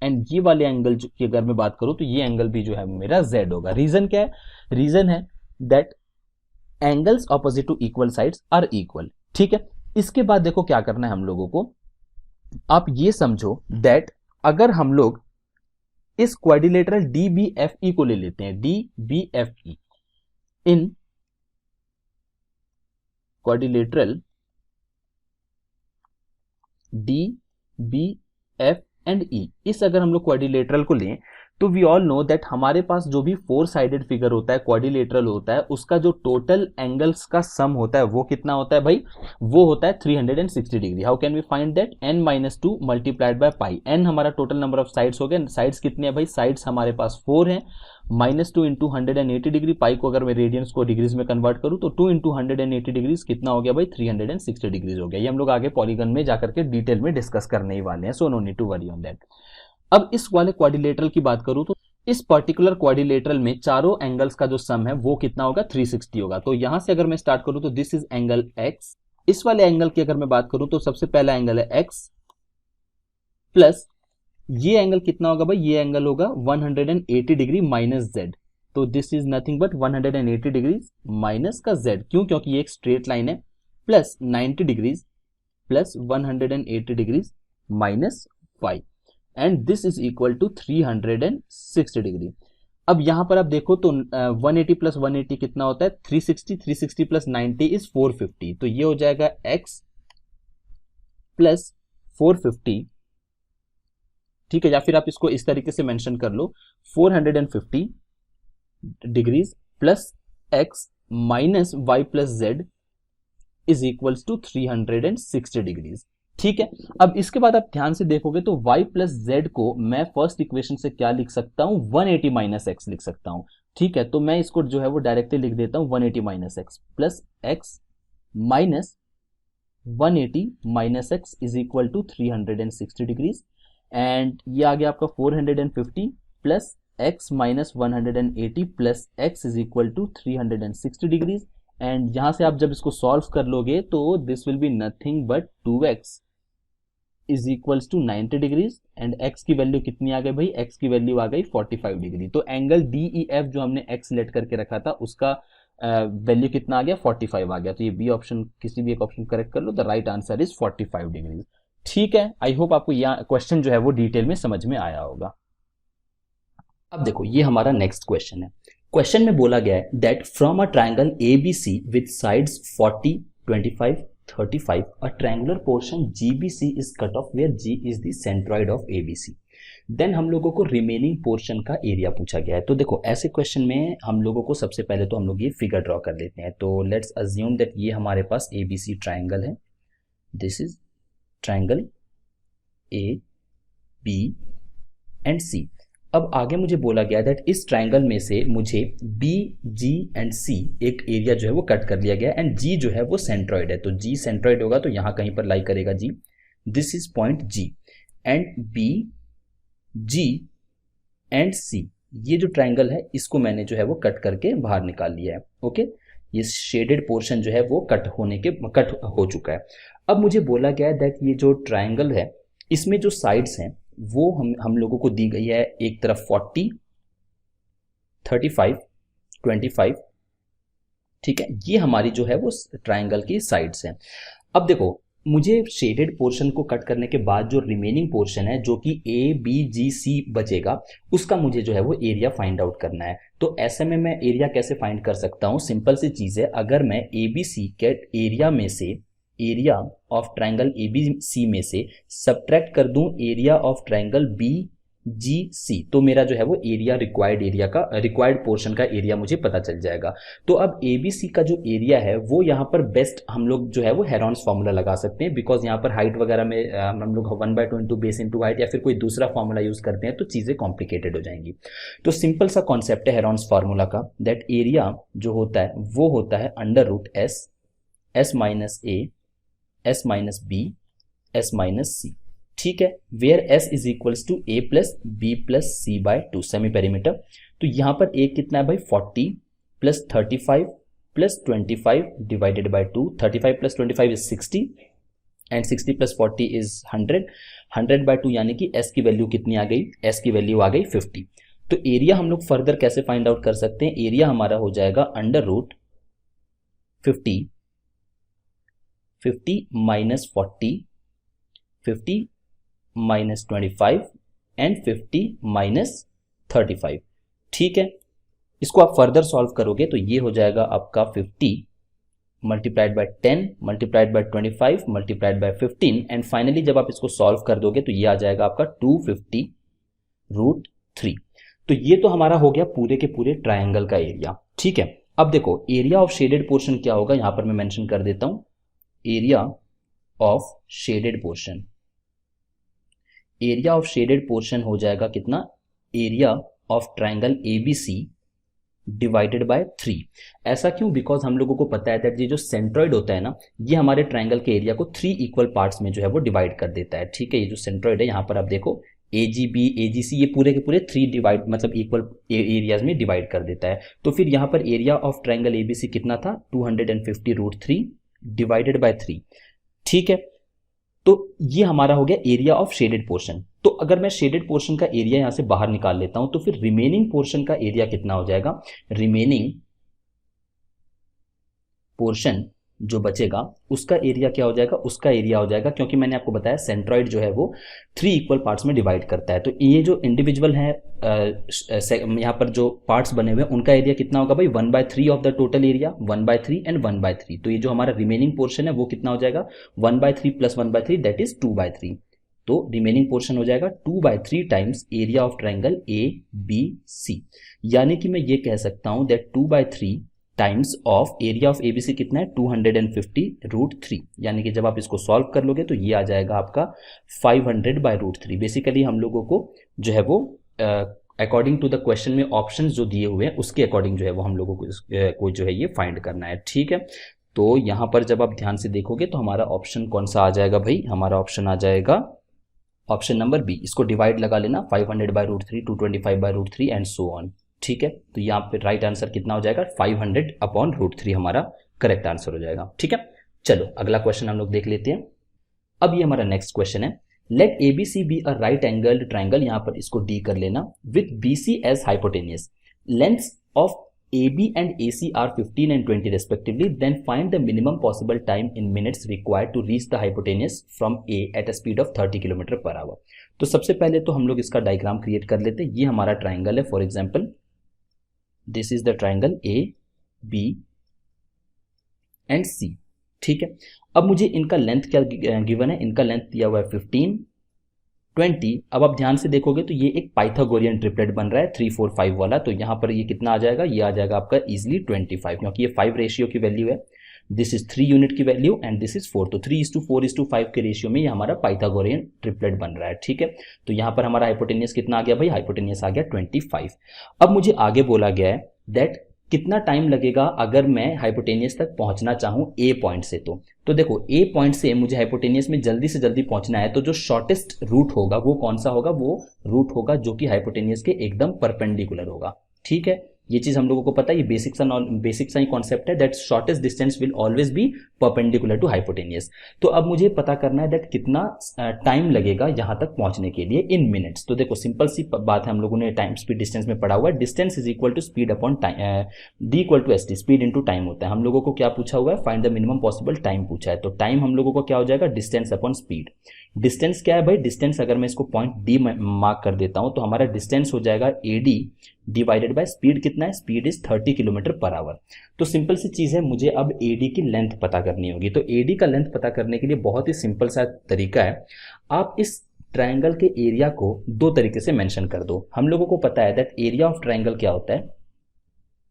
एंड ये वाले एंगल की अगर मैं बात करूं तो ये एंगल भी जो है मेरा z होगा। रीजन क्या है, रीजन है that angles opposite to equal sides are equal. ठीक है, इसके बाद देखो क्या करना है हम लोगों को, आप ये समझो दैट अगर हम लोग इस क्वाड्रिलेटरल DBFE को ले लेते हैं, DBFE in quadrilateral DBF and E, इस अगर हम लोग क्वाड्रिलेटरल को लें तो वी ऑल नो दैट हमारे पास जो भी 4 साइडेड फिगर होता है क्वाड्रिलेटरल होता है उसका जो टोटल एंगल्स का सम होता है वो कितना होता है भाई, वो होता है 360 degree. How can we find that, n-2 multiplied by pi. n हमारा टोटल नंबर ऑफ साइड्स हो गए, साइड्स कितने हैं भाई, साइड्स हमारे पास 4 हैं, -2 इंटू 180 डिग्री, पाई को अगर मैं रेडियंस को डिग्रीज में कन्वर्ट करूं तो 2 इंटू 180 डिग्रीज कितना हो गया भाई, 360 डिग्रीज हो गया। ये हम लोग आगे पॉलीगन में जाकर के डिटेल में डिस्कस करने ही वाले हैं, so no need to worry on that. अब इस वाले क्वाड्रिलेटरल की बात करूं तो इस पर्टिकुलर क्वाड्रिलेटरल में चारों एंगल्स का जो सम है वो कितना होगा, 360 होगा। तो यहां से अगर मैं स्टार्ट करूं तो दिस इज एंगल x, इस वाले एंगल की अगर मैं बात करूं तो सबसे पहला एंगल है x प्लस ये एंगल कितना होगा भाई, ये एंगल होगा 180 डिग्री माइनस z। तो this is nothing but 180 degree minus का z, क्यों, क्योंकि ये एक स्ट्रेट लाइन है, plus 90 degrees plus 180 degrees minus 5 and this is equal to 360 degree. अब यहां पर आप देखो तो 180 प्लस 180 कितना होता है, 360, 360 प्लस 90 इज 450, तो ये हो जाएगा x प्लस 450। ठीक है, या फिर आप इसको इस तरीके से मेंशन कर लो, 450 degrees plus x minus y plus z is equals to 360 degrees. ठीक है, अब इसके बाद आप ध्यान से देखोगे तो y प्लस जेड को मैं फर्स्ट इक्वेशन से क्या लिख सकता हूं, 180 माइनस एक्स लिख सकता हूं। ठीक है, तो मैं इसको जो है वो डायरेक्टली लिख देता हूं 180 minus x plus x minus 180 minus x is equal to 360 degrees and ये आ गया आपका 450 plus x minus 180 plus x is equal to 360 degrees and यहां से आप जब इसको सॉल्व कर लोगे तो this will be nothing but 2x is equals to 90 degrees and x की वैल्यू कितनी आ गई भाई, x की वैल्यू आ गई 45 डिग्री। तो एंगल DEF जो हमने x लेट करके रखा था उसका वैल्यू कितना आ गया, 45 आ गया। तो ये बी ऑप्शन, किसी भी एक ऑप्शन करेक्ट कर लो, the right answer is 45 degrees. ठीक है, आई होप आपको यह क्वेश्चन जो है वो डिटेल में समझ में आया होगा। अब देखो ये हमारा नेक्स्ट क्वेश्चन है। क्वेश्चन में बोला गया है that from a triangle ABC with sides 40, 25 35, a triangular portion GBC is cut off where G is the centroid of ABC. Then हम लोगों को रिमेनिंग पोर्शन का एरिया पूछा गया है। तो देखो ऐसे क्वेश्चन में हम लोगों को सबसे पहले तो हम लोग ये फिगर ड्रॉ कर लेते हैं। तो लेट्स अज्यूम दैट ये हमारे पास ABC ट्राइंगल है, this is triangle A B and C। अब आगे मुझे बोला गया दैट इस ट्राइंगल में से मुझे B, G एंड C एक एरिया जो है वो कट कर लिया गया एंड G जो है वो सेंट्रॉइड है। तो G सेंट्रॉइड होगा तो यहाँ कहीं पर लाई करेगा G, this is point G and B, G and C ये जो ट्राइंगल है इसको मैंने जो है वो कट करके बाहर निकाल लिया है। ओके, ये शेडेड पोर्शन जो है वो कट हो चुका है। अब मुझे बोला गया है दैट ये जो ट्राइंगल है इसमें जो साइड्स हैं वो हम लोगों को दी गई है, एक तरफ 40, 35, 25, ठीक है, ये हमारी जो है वो ट्राइंगल की साइड्स हैं। अब देखो मुझे शेडेड पोर्शन को कट करने के बाद जो रिमेनिंग पोर्शन है जो कि ABGC बचेगा उसका मुझे जो है वो एरिया फाइंड आउट करना है। तो ऐसे में मैं एरिया कैसे फाइंड कर सकता हूँ? सिंपल सी चीज़ है, अगर मैं ABC के एरिया में से एरिया ऑफ ट्राइंगल ABC में से सब्ट्रैक्ट कर दूं एरिया ऑफ ट्राइंगल BGC तो मेरा जो है वो एरिया रिक्वायर्ड पोर्शन का एरिया मुझे पता चल जाएगा। तो अब ABC का जो एरिया है वो यहाँ पर बेस्ट हम लोग जो है वो हेरॉन्स फार्मूला लगा सकते हैं, बिकॉज यहाँ पर हाइट वगैरह में हम लोग 1/2 इंटू बेस इंटू हाइट या फिर कोई दूसरा फार्मूला यूज करते हैं तो चीज़ें कॉम्प्लिकेटेड हो जाएंगी। तो सिंपल सा कॉन्सेप्ट है हेरॉन्स फार्मूला का, दैट एरिया जो होता है वो होता है √S, S minus A, S minus B, S minus C, ठीक है, where S is equals to A plus B plus C by 2 semi perimeter. तो यहाँ पर A कितना है भाई 40 plus 35 plus 25 divided by 2, 35 plus 25 is 60 and 60 plus 40 is 100, 100 by 2 यानी कि S की वैल्यू कितनी आ गई? S की वैल्यू आ गई 50। तो एरिया हम लोग फर्दर कैसे फाइंड आउट कर सकते हैं? एरिया हमारा हो जाएगा √50 माइनस 40, 50 माइनस 25 एंड 50 माइनस 35, ठीक है। इसको आप फर्दर सॉल्व करोगे तो ये हो जाएगा आपका 50 multiplied by 10 multiplied by 25 multiplied by 15 and finally जब आप इसको सॉल्व कर दोगे तो ये आ जाएगा आपका 250√3। तो ये तो हमारा हो गया पूरे के पूरे ट्राइंगल का एरिया, ठीक है। अब देखो एरिया ऑफ शेडेड पोर्शन क्या होगा, यहां पर मैं मेंशन कर देता हूं, area of shaded portion, area of shaded portion हो जाएगा कितना? Area of triangle ABC divided by 3। ऐसा क्यों? बिकॉज हम लोगों को पता है दैट ये जो सेंट्रॉइड होता है ना ये हमारे ट्राइंगल के एरिया को 3 इक्वल पार्ट्स में जो है वो डिवाइड कर देता है, ठीक है। ये जो सेंट्रॉइड है यहाँ पर आप देखो AGB AGC ये पूरे के पूरे 3 डिवाइड मतलब इक्वल एरियाज में डिवाइड कर देता है। तो फिर यहाँ पर एरिया ऑफ ट्राइंगल ABC कितना था? 250√3 डिवाइडेड बाय 3, ठीक है। तो ये हमारा हो गया एरिया ऑफ शेडेड पोर्शन। तो अगर मैं शेडेड पोर्शन का एरिया यहां से बाहर निकाल लेता हूं तो फिर रिमेनिंग पोर्शन का एरिया कितना हो जाएगा? रिमेनिंग पोर्शन जो बचेगा उसका एरिया क्या हो जाएगा? उसका एरिया हो जाएगा, क्योंकि मैंने आपको बताया सेंट्रॉइड जो है वो 3 इक्वल पार्ट्स में डिवाइड करता है। तो ये जो इंडिविजुअल है यहाँ पर जो पार्ट्स बने हुए हैं उनका एरिया कितना होगा भाई? 1/3 of the total area, 1/3 and 1/3। तो ये जो हमारा रिमेनिंग पोर्शन है वो कितना हो जाएगा? 1/3 प्लस 1/3 दैट इज 2/3। तो रिमेनिंग पोर्शन हो जाएगा 2/3 times area of triangle ABC, यानी कि मैं ये कह सकता हूं that 2/3 times of area of ABC कितना है? 250√3, यानी कि जब आप इसको सॉल्व कर लोगे तो ये आ जाएगा आपका 500/√3। बेसिकली हम लोगों को जो है वो अकॉर्डिंग टू द क्वेश्चन में ऑप्शंस जो दिए हुए हैं उसके अकॉर्डिंग जो है वो हम लोगों को जो है ये फाइंड करना है, ठीक है। तो यहाँ पर जब आप ध्यान से देखोगे तो हमारा ऑप्शन कौन सा आ जाएगा भाई? हमारा ऑप्शन आ जाएगा ऑप्शन नंबर B। इसको डिवाइड लगा लेना 500/√3, 225/√3 एंड सो ऑन, ठीक है। तो यहाँ पे राइट आंसर कितना हो जाएगा? 500/√3 हमारा करेक्ट आंसर हो जाएगा, ठीक है। चलो अगला क्वेश्चन हम लोग देख लेते हैं। अब ये हमारा नेक्स्ट क्वेश्चन है, let ABC be a right angled triangle, यहाँ पर इसको डी कर लेना, with BC as hypotenuse, lengths of AB and AC are 15 and 20 respectively, then find the minimum possible time in minutes required to reach the hypotenuse from A at a speed of 30 km/h। तो सबसे पहले तो हम लोग इसका diagram create कर लेते हैं। ये हमारा ट्राइंगल है, for example this is the triangle A, B and C, ठीक है। अब मुझे इनका लेंथ क्या गिवन है, इनका लेंथ दिया हुआ है 15, 20। अब आप ध्यान से देखोगे तो ये एक पाइथागोरियन ट्रिपलेट बन रहा है 3 4 5 वाला। तो यहाँ पर ये कितना आ जाएगा, ये आ जाएगा आपका इजिली 25, क्योंकि ये 5 रेशियो की वैल्यू है। दिस इज 3 यूनिट की वैल्यू एंड दिस इज 4, तो 3:4:5 के रेशियो में ये हमारा पाइथागोरियन ट्रिपलेट बन रहा है। ठीक है, तो यहाँ पर हमारा हाइपोटेनियस कितना आ गया भाई, हाइपोटेनियस आ गया 25। अब मुझे आगे बोला गया है दैट कितना टाइम लगेगा अगर मैं हाइपोटेनियस तक पहुंचना चाहूं ए पॉइंट से। तो देखो ए पॉइंट से मुझे हाइपोटेनियस में जल्दी से जल्दी पहुंचना है, तो जो शॉर्टेस्ट रूट होगा वो कौन सा होगा, वो रूट होगा जो कि हाइपोटेनियस के एकदम परपेंडिकुलर होगा। ठीक है, ये चीज हम लोगों को पता है, ये बेसिक सा ही कॉन्सेप्ट है that shortest distance will always be perpendicular to hypotenuse. तो अब मुझे पता करना है दैट कितना टाइम लगेगा यहां तक पहुंचने के लिए इन मिनट्स। तो देखो सिंपल सी बात है, हम लोगों ने टाइम स्पीड डिस्टेंस में पढ़ा हुआ है, distance is equal to speed upon time, D equal to S T, speed into time होता है। हम लोगों को क्या पूछा हुआ है, find the minimum possible time पूछा है। तो टाइम हम लोगों को क्या हो जाएगा, डिस्टेंस अपॉन स्पीड। डिस्टेंस क्या है भाई, डिस्टेंस अगर मैं इसको पॉइंट डी मार्क कर देता हूं तो हमारा डिस्टेंस हो जाएगा एडी डिवाइडेड बाय स्पीड। कितना है, speed is 30 kilometre per hour. तो सिंपल सी चीज है, मुझे अब एडी की लेंथ पता करनी होगी। तो एडी का लेंथ पता करने के लिए बहुत ही सिंपल सा तरीका है, आप इस ट्रायंगल के एरिया को दो तरीके से मेंशन कर दो। हम लोगों को पता है दैट एरिया ऑफ ट्रायंगल क्या होता है,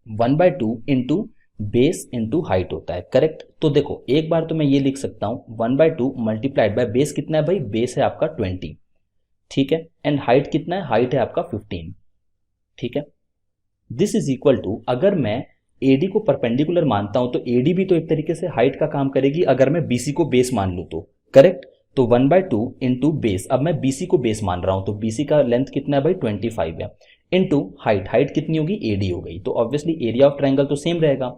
1/2 इंटू बेस इंटू हाइट होता है, करेक्ट। तो देखो एक बार तो मैं ये लिख सकता हूं 1/2 मल्टीप्लाइड बाय बेस। कितना है भाई, बेस है आपका 20, ठीक है, एंड हाइट कितना है, हाइट है आपका 15, ठीक है। दिस इज इक्वल टू, अगर मैं एडी को परपेंडिकुलर मानता हूं तो एडी भी तो एक तरीके से हाइट का काम करेगी अगर मैं बीसी को बेस मान लूं तो, करेक्ट। तो 1/2 इंटू बेस, अब मैं बीसी को बेस मान रहा हूं तो बीसी का लेंथ कितना है भाई 25 है, इंटू हाइट, हाइट कितनी होगी एडी हो गई। तो ऑब्वियसली एरिया ऑफ ट्रायंगल तो सेम रहेगा,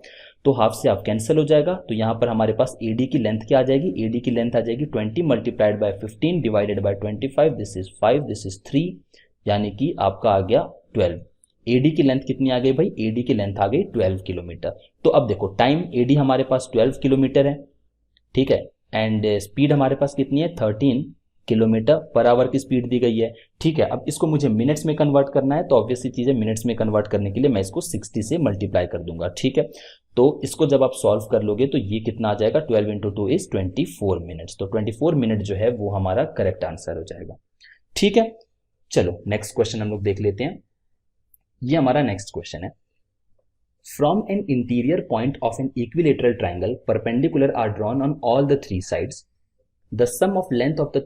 तो हाफ से हाफ कैंसिल हो जाएगा। तो यहां पर हमारे पास एडी की लेंथ क्या आ जाएगी, एडी की लेंथ आ जाएगी 20 multiplied by 15 divided by 25। This is 5, this is 3, यानी कि आपका आ गया 12। एडी की लेंथ कितनी आ गई भाई, एडी की लेंथ आ गई 12 किलोमीटर। तो अब देखो टाइम एडी हमारे पास 12 किलोमीटर है, ठीक है, एंड स्पीड हमारे पास कितनी है 13 किलोमीटर पर आवर की स्पीड दी गई है, ठीक है। अब इसको मुझे मिनट्स में कन्वर्ट करना है, तो ऑब्वियसली चीज है, मिनट्स में कन्वर्ट करने के लिए मैं इसको 60 से मल्टीप्लाई कर दूंगा, ठीक है। तो इसको जब आप सॉल्व कर लोगे तो ये कितना आ जाएगा, 12 इंटू 2 इज 24 मिनट्स। तो 24 मिनट जो है वो हमारा करेक्ट आंसर हो जाएगा, ठीक है। चलो नेक्स्ट क्वेश्चन हम लोग देख लेते हैं। ये हमारा नेक्स्ट क्वेश्चन है, from an interior point of an equilateral triangle perpendicular are drawn on all the 3 साइड्स, the sum of length of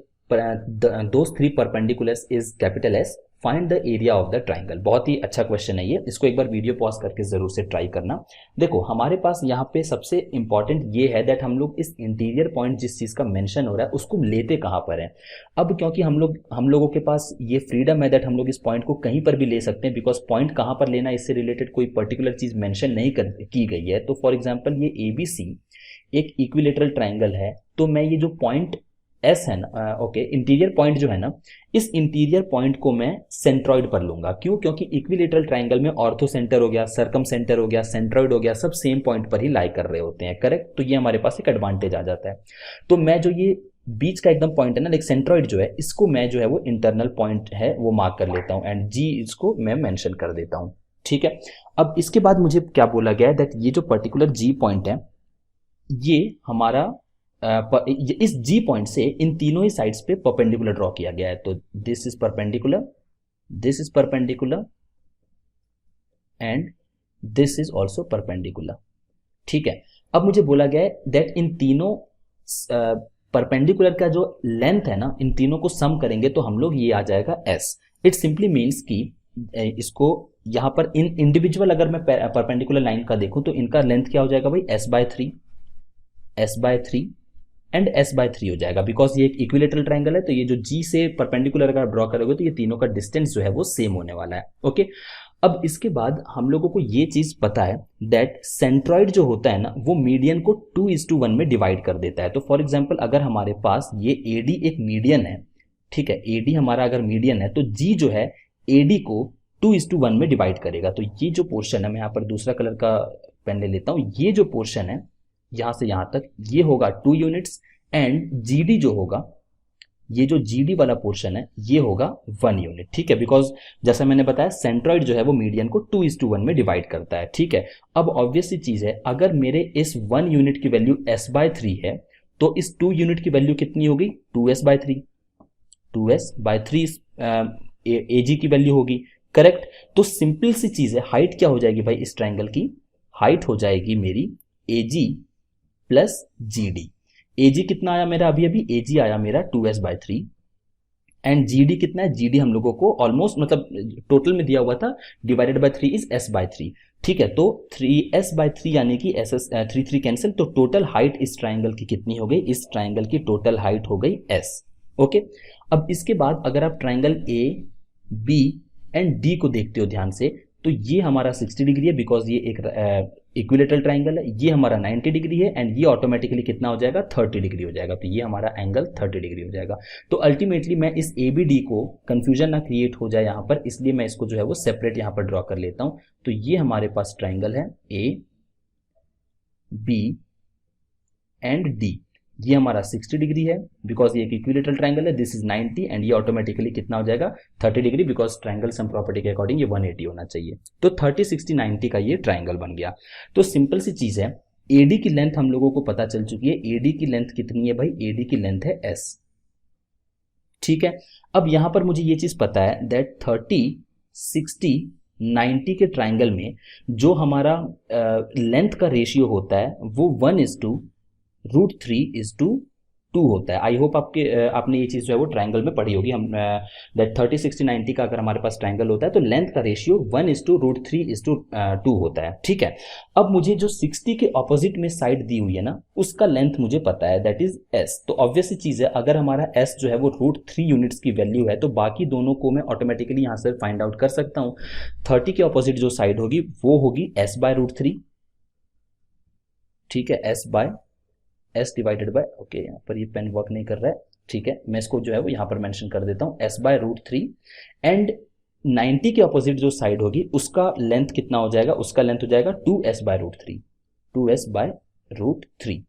those 3 perpendiculars is capital S, find the area of the triangle. बहुत ही अच्छा question है ये, इसको एक बार video pause करके जरूर से ट्राई करना। देखो हमारे पास यहाँ पे सबसे इंपॉर्टेंट ये है दैट हम लोग इस इंटीरियर पॉइंट जिस चीज का मेंशन हो रहा है उसको लेते कहाँ पर है। अब क्योंकि हम लोगों के पास ये फ्रीडम है दैट हम लोग इस पॉइंट को कहीं पर भी ले सकते हैं, बिकॉज पॉइंट कहाँ पर लेना इससे रिलेटेड कोई पर्टिकुलर चीज मेंशन नहीं की गई है। तो फॉर एग्जाम्पल ये ABC एक इक्विलेटरल ट्राइंगल है, तो मैं ये जो पॉइंट एस है ना, ओके, इंटीरियर पॉइंट जो है ना, इस इंटीरियर पॉइंट को मैं सेंट्रॉइड पर लूंगा। क्यों, क्योंकि इक्विलेटरल ट्राइंगल में ऑर्थो सेंटर हो गया, सर्कम सेंटर हो गया, सेंट्रॉइड हो गया, सब सेम पॉइंट पर ही लाई कर रहे होते हैं, करेक्ट। तो ये हमारे पास एक एडवांटेज आ जाता है। तो मैं जो ये बीच का एकदम पॉइंट है ना, लाइक सेंट्रॉइड जो है, इसको मैं जो है वो इंटरनल पॉइंट है वो मार्क कर लेता हूँ, एंड जी इसको मैं मेंशन कर देता हूँ, ठीक है। अब इसके बाद मुझे क्या बोला गया है दैट ये जो पर्टिकुलर जी पॉइंट है ये हमारा इस जी पॉइंट से इन तीनों ही साइड्स पे परपेंडिकुलर ड्रॉ किया गया है। तो this is perpendicular, this is perpendicular and this is also perpendicular, ठीक है। अब मुझे बोला गया है दैट इन तीनों परपेंडिकुलर का जो लेंथ है ना, इन तीनों को सम करेंगे तो हम लोग ये आ जाएगा एस। इट सिंपली मीन्स कि इसको यहां पर इन इंडिविजुअल अगर मैं परपेंडिकुलर लाइन का देखूं तो इनका लेंथ क्या हो जाएगा भाई, S/3 S/3 एंड S/3 हो जाएगा, बिकॉज ये एक इक्विलेटरल ट्राइंगल है। तो ये जो जी से परपेंडिकुलर अगर ड्रॉ करोगे तो ये तीनों का डिस्टेंस जो है वो सेम होने वाला है, ओके। अब इसके बाद हम लोगों को ये चीज पता है दैट सेंट्रॉइड जो होता है ना वो मीडियन को 2:1 में डिवाइड कर देता है। तो फॉर एग्जाम्पल अगर हमारे पास ये AD एक मीडियन है, ठीक है, AD हमारा अगर मीडियन है तो जी जो है AD को 2:1 में डिवाइड करेगा। तो ये जो पोर्शन है, मैं यहाँ पर दूसरा कलर का पेन ले लेता हूँ, ये जो पोर्शन है यहां से यहां तक ये होगा 2 यूनिट्स, एंड GD जो होगा ये जो जीडी वाला पोर्शन है ये होगा 1 यूनिट, ठीक है, बिकॉज जैसा मैंने बताया सेंट्रॉइड जो है वो मीडियन को 2:1 में डिवाइड करता है, ठीक है। अब ऑब्वियस सी चीज है, अगर मेरे इस 1 यूनिट की वैल्यू s/3 है तो इस 2 यूनिट की वैल्यू कितनी होगी, 2s/3, 2s/3 एजी की वैल्यू होगी, करेक्ट। तो सिंपल सी चीज है, हाइट क्या हो जाएगी भाई इस ट्राइंगल की, हाइट हो जाएगी मेरी एजी प्लस जीडी। एजी कितना आया मेरा, अभी अभी एजी आया मेरा 2s/3 एंड जीडी कितना है, जीडी हम लोगों को ऑलमोस्ट मतलब टोटल में दिया हुआ था डिवाइडेड बाय 3 इज s/3, ठीक है। तो 3s/3 यानी कि s 3 कैंसिल, तो टोटल हाइट इस ट्राइंगल की कितनी हो गई, इस ट्राइंगल की टोटल हाइट हो गई s, ओके। अब इसके बाद अगर आप triangle A B and D को देखते हो ध्यान से, तो ये हमारा 60 डिग्री है बिकॉज ये एक इक्विलेटरल ट्राइंगल है, ये हमारा 90 डिग्री है एंड ये ऑटोमेटिकली कितना हो जाएगा, 30 डिग्री हो जाएगा, तो ये हमारा एंगल 30 डिग्री हो जाएगा। तो अल्टीमेटली मैं इस ए बी डी को कंफ्यूजन ना क्रिएट हो जाए यहाँ पर, इसलिए मैं इसको जो है वो सेपरेट यहाँ पर ड्रॉ कर लेता हूँ। तो ये हमारे पास ट्राइंगल है ए बी एंड डी, ये हमारा 60 डिग्री है बिकॉज ये एक इक्विलेटरल ट्राइंगल है, दिस इज 90 एंड ये ऑटोमेटिकली कितना हो जाएगा 30 degree because triangle sum property के अकॉर्डिंग ये 180 होना चाहिए। तो 30 60 90 का ये ट्राइंगल बन गया। तो सिंपल सी चीज है, एडी की लेंथ हम लोगों को पता चल चुकी है, एडी की लेंथ कितनी है भाई, एडी की लेंथ है एस, ठीक है। अब यहां पर मुझे ये चीज पता है दैट 30 60 90 के ट्राइंगल में जो हमारा लेंथ का रेशियो होता है वो 1:√3:2 होता है। आई होप आपने ये चीज जो है वो ट्राइंगल में पढ़ी होगी। हम दैट 30 60 90 का अगर हमारे पास ट्राइंगल होता है तो लेंथ का रेशियो 1:√3:2 होता है, ठीक है। अब मुझे जो 60 के ऑपोजिट में साइड दी हुई है ना, उसका लेंथ मुझे पता है दैट इज एस। तो ऑब्वियस चीज है, अगर हमारा एस जो है वो √3 यूनिट्स की वैल्यू है तो बाकी दोनों को मैं ऑटोमेटिकली यहां से फाइंड आउट कर सकता हूं। 30 के ऑपोजिट जो साइड होगी वो होगी s/√3, ठीक है, s डिवाइडेड बाय, ओके यहाँ पर ये पेन वर्क नहीं कर रहा है, ठीक है, मैं इसको जो है वो यहाँ पर मेंशन कर देता हूँ s/√3 एंड 90 के ऑपोजिट जो साइड होगी उसका लेंथ कितना हो जाएगा, उसका लेंथ हो जाएगा 2s/√3, 2s/√3,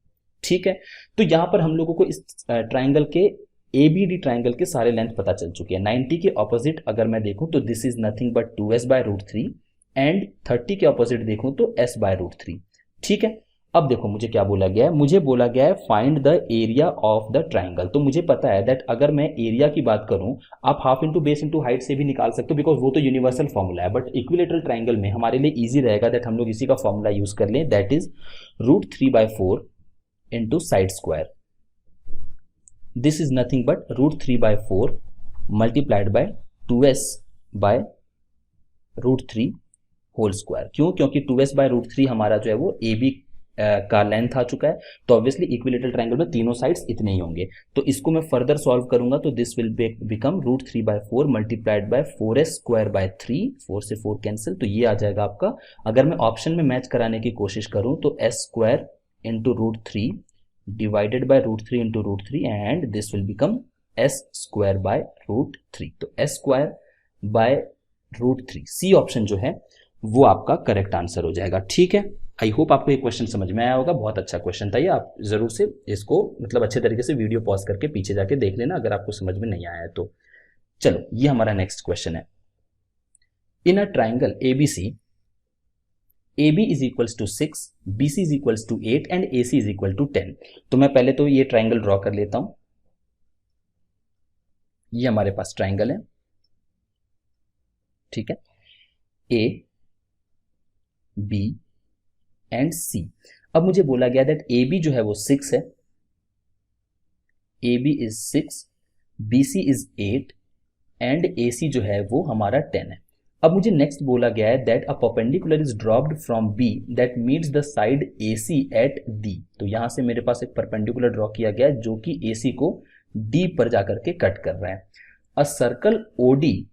ठीक है। तो यहाँ पर हम लोगों को इस ट्राइंगल के एबीडी ट्राइंगल के सारे लेंथ पता चल चुके हैं। 90 के ऑपोजिट अगर मैं देखूं तो this is nothing but 2s/√3 and 30 के ऑपोजिट देखूं तो s/√3, ठीक है। अब देखो मुझे क्या बोला गया है, मुझे बोला गया है find the area of the triangle. तो मुझे पता है दैट अगर मैं एरिया की बात करूं, आप half into base into height से भी निकाल सकते हो बिकॉज वो तो यूनिवर्सल फॉर्मूला है, बट इक्विलेटरल ट्राइंगल में हमारे लिए इजी रहेगा दैट हम लोग इसी का फॉर्मूला यूज कर लें, that is √3/4 into side square. This is nothing but √3/4 multiplied by 2s/√3 whole square. क्यों, क्योंकि 2s/√3 हमारा जो है वो ए बी का लेंथ आ चुका है, तो ऑब्वियसली इक्विलेटरल ट्राइंगल में तीनों साइड्स इतने ही होंगे। तो इसको मैं फर्दर सॉल्व करूंगा तो this will become √3/4 multiplied bye 4s²/3, 4 से 4 कैंसिल, तो ये आ जाएगा आपका। अगर मैं ऑप्शन में मैच कराने की कोशिश करूं तो s² into √3 divided by √3 into √3 and this will become s²/√3। तो s²/√3 सी ऑप्शन जो है वो आपका करेक्ट आंसर हो जाएगा, ठीक है। आई होप आपको ये क्वेश्चन समझ में आया होगा, बहुत अच्छा क्वेश्चन था ये, आप जरूर से इसको मतलब अच्छे तरीके से वीडियो पॉज करके पीछे जाके देख लेना अगर आपको समझ में नहीं आया है तो। चलो ये हमारा नेक्स्ट क्वेश्चन है, in a triangle ABC AB is equals to 6, BC is equals to 8 and AC is equal to 10। तो मैं पहले तो ये ट्राइंगल ड्रॉ कर लेता हूं। ये हमारे पास ट्राइंगल है, ठीक है, A B एंड C। अब मुझे बोला गया दैट AB जो है वो 6 है, AB is 6, BC is 8 and AC जो है वो हमारा 10 है। अब मुझे नेक्स्ट बोला गया है that a perpendicular is dropped from B that meets the side AC at D। तो यहां से मेरे पास एक परपेंडिकुलर ड्रॉ किया गया है जो कि AC को D पर जाकर के कट कर रहा है। अ सर्कल OD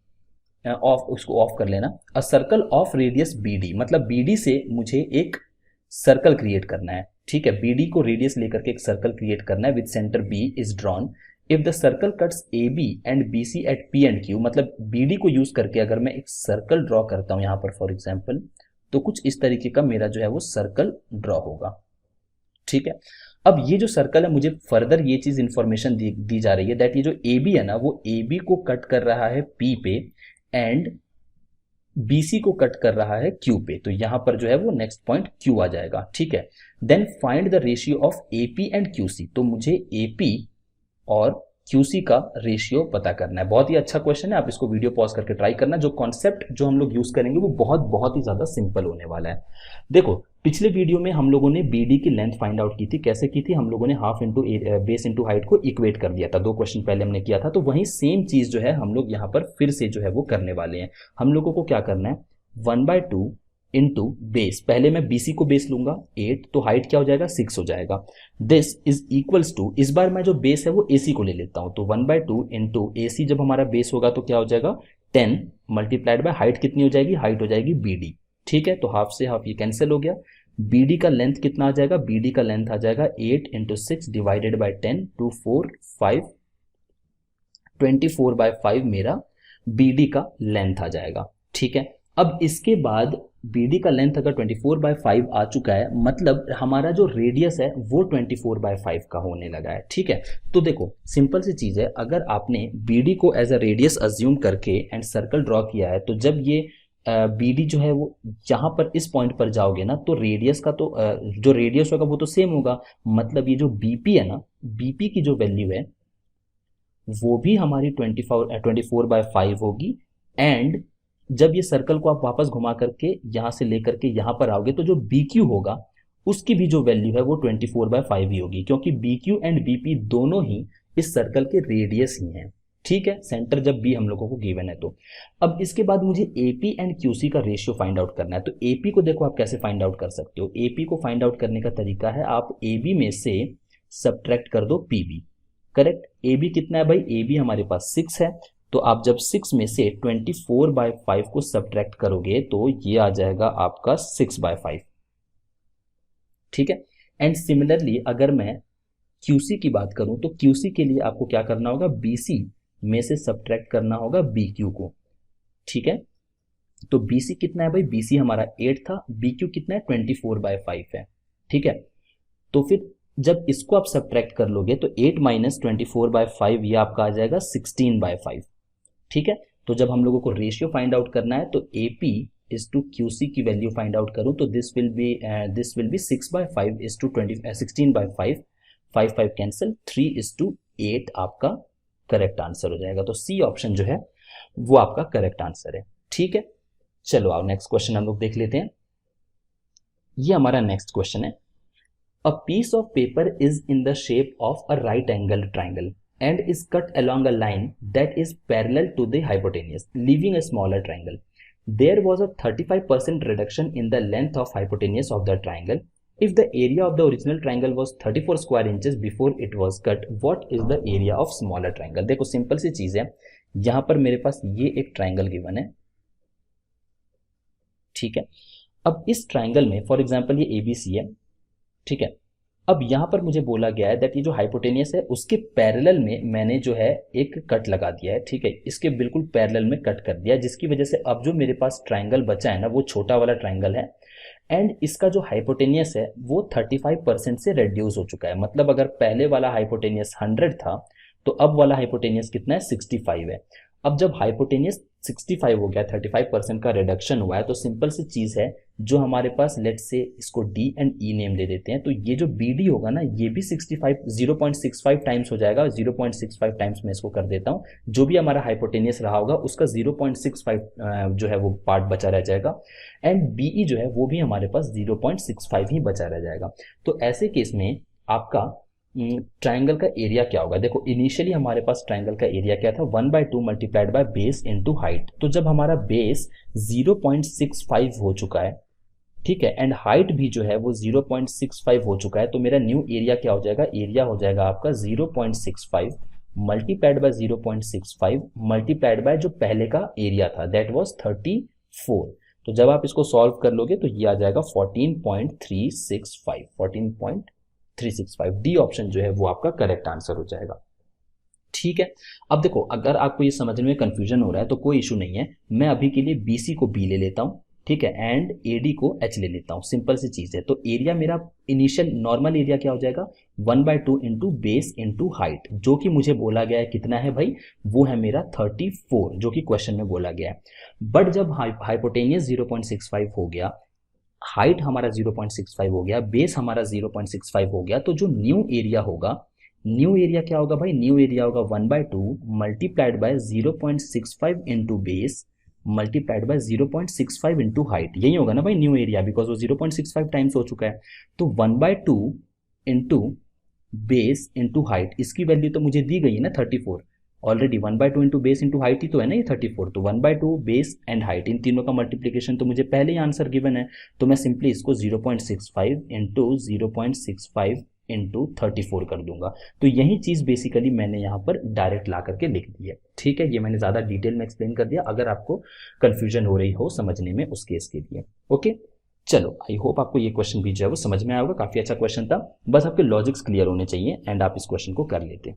ऑफ, उसको ऑफ कर लेना, a circle of radius BD, मतलब BD से मुझे एक सर्कल क्रिएट करना है, ठीक है, BD को रेडियस लेकर के एक सर्कल क्रिएट करना है with centre B is drawn. If the circle cuts AB and BC at P and Q, मतलब BD को यूज करके अगर मैं एक सर्कल ड्रॉ करता हूं यहां पर फॉर एग्जांपल, तो कुछ इस तरीके का मेरा जो है वो सर्कल ड्रॉ होगा, ठीक है। अब ये जो सर्कल है, मुझे फर्दर ये चीज इंफॉर्मेशन दी जा रही है दैट ये जो ए बी है ना, वो ए बी को कट कर रहा है पी पे एंड BC को कट कर रहा है Q पे। तो यहां पर जो है वो नेक्स्ट पॉइंट Q आ जाएगा, ठीक है। Then find the ratio of AP and QC। तो मुझे AP और QC का रेशियो पता करना है। बहुत ही अच्छा क्वेश्चन है, आप इसको वीडियो पॉज करके ट्राई करना। जो कॉन्सेप्ट जो हम लोग यूज करेंगे वो बहुत ही ज्यादा सिंपल होने वाला है। देखो, पिछले वीडियो में हम लोगों ने BD की लेंथ फाइंड आउट की थी। कैसे की थी? हम लोगों ने half into base into height को इक्वेट कर दिया था। 2 क्वेश्चन पहले हमने किया था। तो वही सेम चीज जो है हम लोग यहाँ पर फिर से जो है वो करने वाले हैं। हम लोगों को क्या करना है, 1/2 इंटू बेस, पहले मैं BC को बेस लूंगा 8, तो हाइट क्या हो जाएगा 6 हो जाएगा। दिस इज इक्वल्स टू, इस बार मैं जो बेस है वो AC को ले लेता हूं, तो 1/2 इंटू AC जब हमारा बेस होगा तो क्या हो जाएगा 10 मल्टीप्लाइड बाय हाइट कितनी हो जाएगी, हाइट हो जाएगी BD, ठीक है। तो हाफ से हाफ ये कैंसिल हो गया। BD का लेंथ कितना आ जाएगा, BD का लेंथ आ जाएगा 8 इंटू 6 डिवाइडेड बाई 10, 2 4 5, 24/5 मेरा BD का लेंथ आ जाएगा, ठीक है। अब इसके बाद BD का लेंथ अगर 24/5 आ चुका है, मतलब हमारा जो रेडियस है वो 24/5 का होने लगा है, ठीक है। तो देखो सिंपल सी चीज है, अगर आपने BD को एज अ रेडियस अज्यूम करके एंड सर्कल ड्रॉ किया है, तो जब ये BD जो है वो जहां पर इस पॉइंट पर जाओगे ना, तो रेडियस का तो जो रेडियस होगा वो तो सेम होगा। मतलब ये जो BP है ना, BP की जो वैल्यू है वो भी हमारी 24/5 होगी। एंड जब ये सर्कल को आप वापस घुमा करके यहां से लेकर के यहां पर आओगे, तो जो BQ होगा उसकी भी जो वैल्यू है वो 24/5 ही होगी, क्योंकि BQ एंड BP दोनों ही इस सर्कल के रेडियस ही हैं, ठीक है। सेंटर जब B हम लोगों को गिवन है तो। अब इसके बाद मुझे AP एंड QC का रेशियो फाइंड आउट करना है। तो AP को देखो आप कैसे फाइंड आउट कर सकते हो। AP को फाइंड आउट करने का तरीका है, आप AB में से सब्ट्रैक्ट कर दो PB, करेक्ट। AB कितना है भाई, AB हमारे पास 6 है। तो आप जब 6 में से 24/5 को सब्ट्रैक्ट करोगे तो ये आ जाएगा आपका 6/5, ठीक है। एंड सिमिलरली अगर मैं QC की बात करूं, तो QC के लिए आपको क्या करना होगा, BC में से सब्ट्रैक्ट करना होगा BQ को, ठीक है। तो BC कितना है भाई, BC हमारा 8 था, BQ कितना है 24/5 है, ठीक है। तो फिर जब इसको आप सब्ट्रैक्ट कर लोगे तो 8 माइनस 24/5 ये आपका आ जाएगा 16/5, ठीक है। तो जब हम लोगों को रेशियो फाइंड आउट करना है, तो AP इज टू QC की वैल्यू फाइंड आउट करूं, तो this will be 6/5 is to 16/5, 5 cancel, 3:8 आपका करेक्ट आंसर हो जाएगा। तो C ऑप्शन जो है वो आपका करेक्ट आंसर है, ठीक है। चलो आओ नेक्स्ट क्वेश्चन हम लोग देख लेते हैं। ये हमारा नेक्स्ट क्वेश्चन है, a piece of paper is in the shape of a right angle triangle and is cut along a line that is parallel to the hypotenuse, leaving a smaller triangle. There was a 35% reduction in the length of hypotenuse of the triangle. If the area of the original triangle was 34 square inches before it was cut, what is the area of smaller triangle? देखो simple सी चीज है, यहां पर मेरे पास ये एक triangle given है, ठीक है। अब इस ट्राइंगल में फॉर एग्जांपल ये ABC है, ठीक है। अब यहां पर मुझे बोला गया है दैट ये जो हाइपोटेनियस है उसके पैरेलल में मैंने जो है एक कट लगा दिया है, ठीक है। इसके बिल्कुल पैरेलल में कट कर दिया, जिसकी वजह से अब जो मेरे पास ट्राइंगल बचा है ना वो छोटा वाला ट्राइंगल है। एंड इसका जो हाइपोटेनियस है वो 35% से रेड्यूस हो चुका है। मतलब अगर पहले वाला हाइपोटेनियस 100 था तो अब वाला हाइपोटेनियस कितना है, 65 है। अब जब हाइपोटेनियस 65 हो गया, 35% का रिडक्शन हुआ है, तो सिंपल सी चीज है, जो हमारे पास लेट से इसको D एंड E नेम दे देते हैं, तो ये जो BD होगा ना ये भी 0.65 टाइम्स हो जाएगा। 0.65 टाइम्स में इसको कर देता हूँ, जो भी हमारा हाइपोटेनियस रहा होगा उसका 0.65 जो है वो पार्ट बचा रह जाएगा। एंड BE जो है वो भी हमारे पास 0.65 ही बचा रह जाएगा। तो ऐसे केस में आपका ट्राइंगल का एरिया क्या होगा। देखो इनिशियली हमारे पास ट्राइंगल का एरिया क्या था, 1/2 multiplied by base into height. तो जब हमारा बेस 0.65 हो चुका है, ठीक है, एंड हाइट भी जो है वो 0.65 हो चुका है, तो मेरा न्यू एरिया क्या हो जाएगा, एरिया हो जाएगा आपका 0.65 मल्टीप्लाइड बाय 0.65 मल्टीप्लाइड बाय जो पहले का एरिया था दैट वाज 34। तो जब आप इसको सॉल्व कर लोगे तो ये आ जाएगा 14.365 डी ऑप्शन जो है वो आपका करेक्ट आंसर हो जाएगा, ठीक है। अब देखो अगर आपको ये समझने में कंफ्यूजन हो रहा है तो कोई इशू नहीं है, मैं अभी के लिए BC को B ले लेता हूं, ठीक है, एंड AD को H ले लेता हूँ, सिंपल सी चीज़ है। तो एरिया मेरा इनिशियल नॉर्मल एरिया क्या हो जाएगा, 1/2 इंटू बेस इंटू हाइट, जो कि मुझे बोला गया है कितना है भाई, वो है मेरा 34, जो कि क्वेश्चन में बोला गया है। बट जब हाइपोटेनियस 0.65 हो गया, हाइट हमारा 0.65 हो गया, बेस हमारा 0.65 हो गया, तो जो न्यू एरिया होगा, न्यू एरिया क्या होगा भाई, न्यू एरिया होगा 1/2 multiplied by 0.65 into base multiplied by 0.65 into height, यही होगा ना भाई न्यू एरिया, बिकॉज वो 0.65 टाइम्स हो चुका है। तो 1/2 इंटू बेस इंटू हाइट, इसकी वैल्यू तो मुझे दी गई है ना 34 already, 1/2 into base into height ही तो है ना ये 34, तो 1/2 बेस एंड हाइट, इन तीनों का मल्टीप्लीकेशन तो मुझे पहले ही आंसर गिवन है, तो मैं सिंपली इसको 0.65 इंटू 0.65 इंटू 34 कर दूंगा। तो यही चीज़ बेसिकली मैंने यहाँ पर डायरेक्ट ला करके लिख दी है। ठीक है, ये मैंने ज़्यादा डिटेल में एक्सप्लेन कर दिया, अगर आपको कन्फ्यूजन हो रही हो समझने में उस केस के लिए। ओके, चलो आई होप आपको ये क्वेश्चन भी जो है वो समझ में आया होगा, काफ़ी अच्छा क्वेश्चन था, बस आपके लॉजिक्स क्लियर होने चाहिए एंड आप इस क्वेश्चन को कर लेते।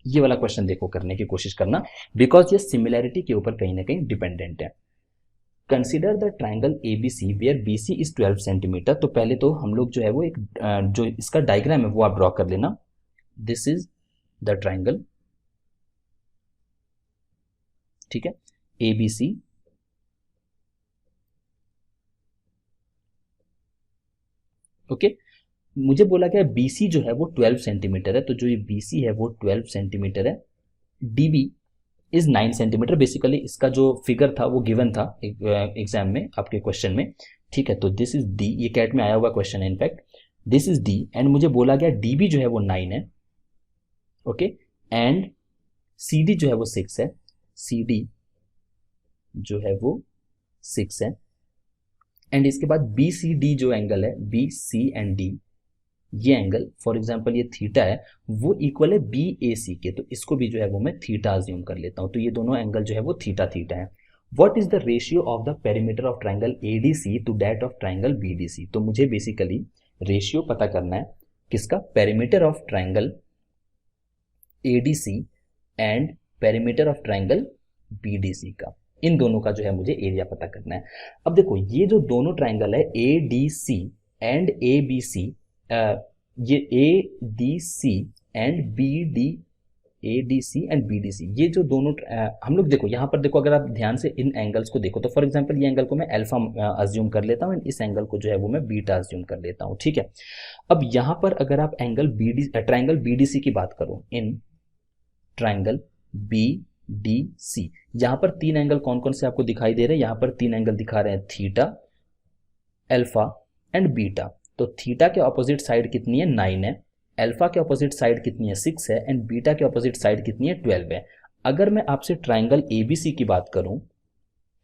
ये वाला क्वेश्चन देखो करने की कोशिश करना, बिकॉज ये सिमिलैरिटी के ऊपर कहीं ना कहीं डिपेंडेंट है। Consider the triangle ABC where BC is 12 centimetre. तो पहले तो हम लोग जो है वो एक जो इसका डायग्राम है वो आप ड्रॉ कर लेना। दिस इज द ट्राइंगल, ठीक है, ABC ओके। मुझे बोला गया BC जो है वो 12 सेंटीमीटर है, तो जो ये BC है वो 12 सेंटीमीटर है, DB इज 9 सेंटीमीटर। बेसिकली इसका जो फिगर था वो गिवन था एग्जाम में आपके क्वेश्चन में, ठीक है। तो दिस इज D, ये कैट में आया हुआ क्वेश्चन है in fact, this is D and मुझे बोला गया DB जो है वो 9 है, ओके, एंड CD जो है वो 6 है, CD जो है वो 6 है, एंड इसके बाद BCD जो एंगल है, BC एंड D, ये एंगल फॉर एग्जांपल ये थीटा है, वो इक्वल है BAC के, तो इसको भी जो है वो मैं थीटा अज्यूम कर लेता हूं, तो ये दोनों एंगल जो है वो थीटा थीटा है। What is the ratio of the perimeter of triangle ADC to that of triangle BDC। तो मुझे बेसिकली रेशियो पता करना है किसका, perimeter of triangle ADC and perimeter of triangle BDC का, इन दोनों का जो है मुझे एरिया पता करना है। अब देखो ये जो दोनों ट्राइंगल है ADC एंड ABC, ये ADC and ADC and BDC, ये जो दोनों हम लोग देखो यहाँ पर देखो, अगर आप ध्यान से इन एंगल्स को देखो, तो फॉर एग्जांपल ये एंगल को मैं अल्फा अज्यूम कर लेता हूँ, इस एंगल को जो है वो मैं बीटा अज्यूम कर लेता हूँ, ठीक है। अब यहाँ पर अगर आप ट्राइंगल BDC की बात करो, इन ट्राइंगल BDC, यहाँ पर तीन एंगल कौन कौन से आपको दिखाई दे रहे हैं, यहाँ पर तीन एंगल दिखा रहे हैं, थीटा, अल्फा एंड बीटा। तो थीटा के ऑपोजिट साइड कितनी है, 9 है, अल्फा के ऑपोजिट साइड कितनी है, 6 है, एंड बीटा के ऑपोजिट साइड कितनी है, 12 है। अगर मैं आपसे ट्राइंगल ABC की बात करूं,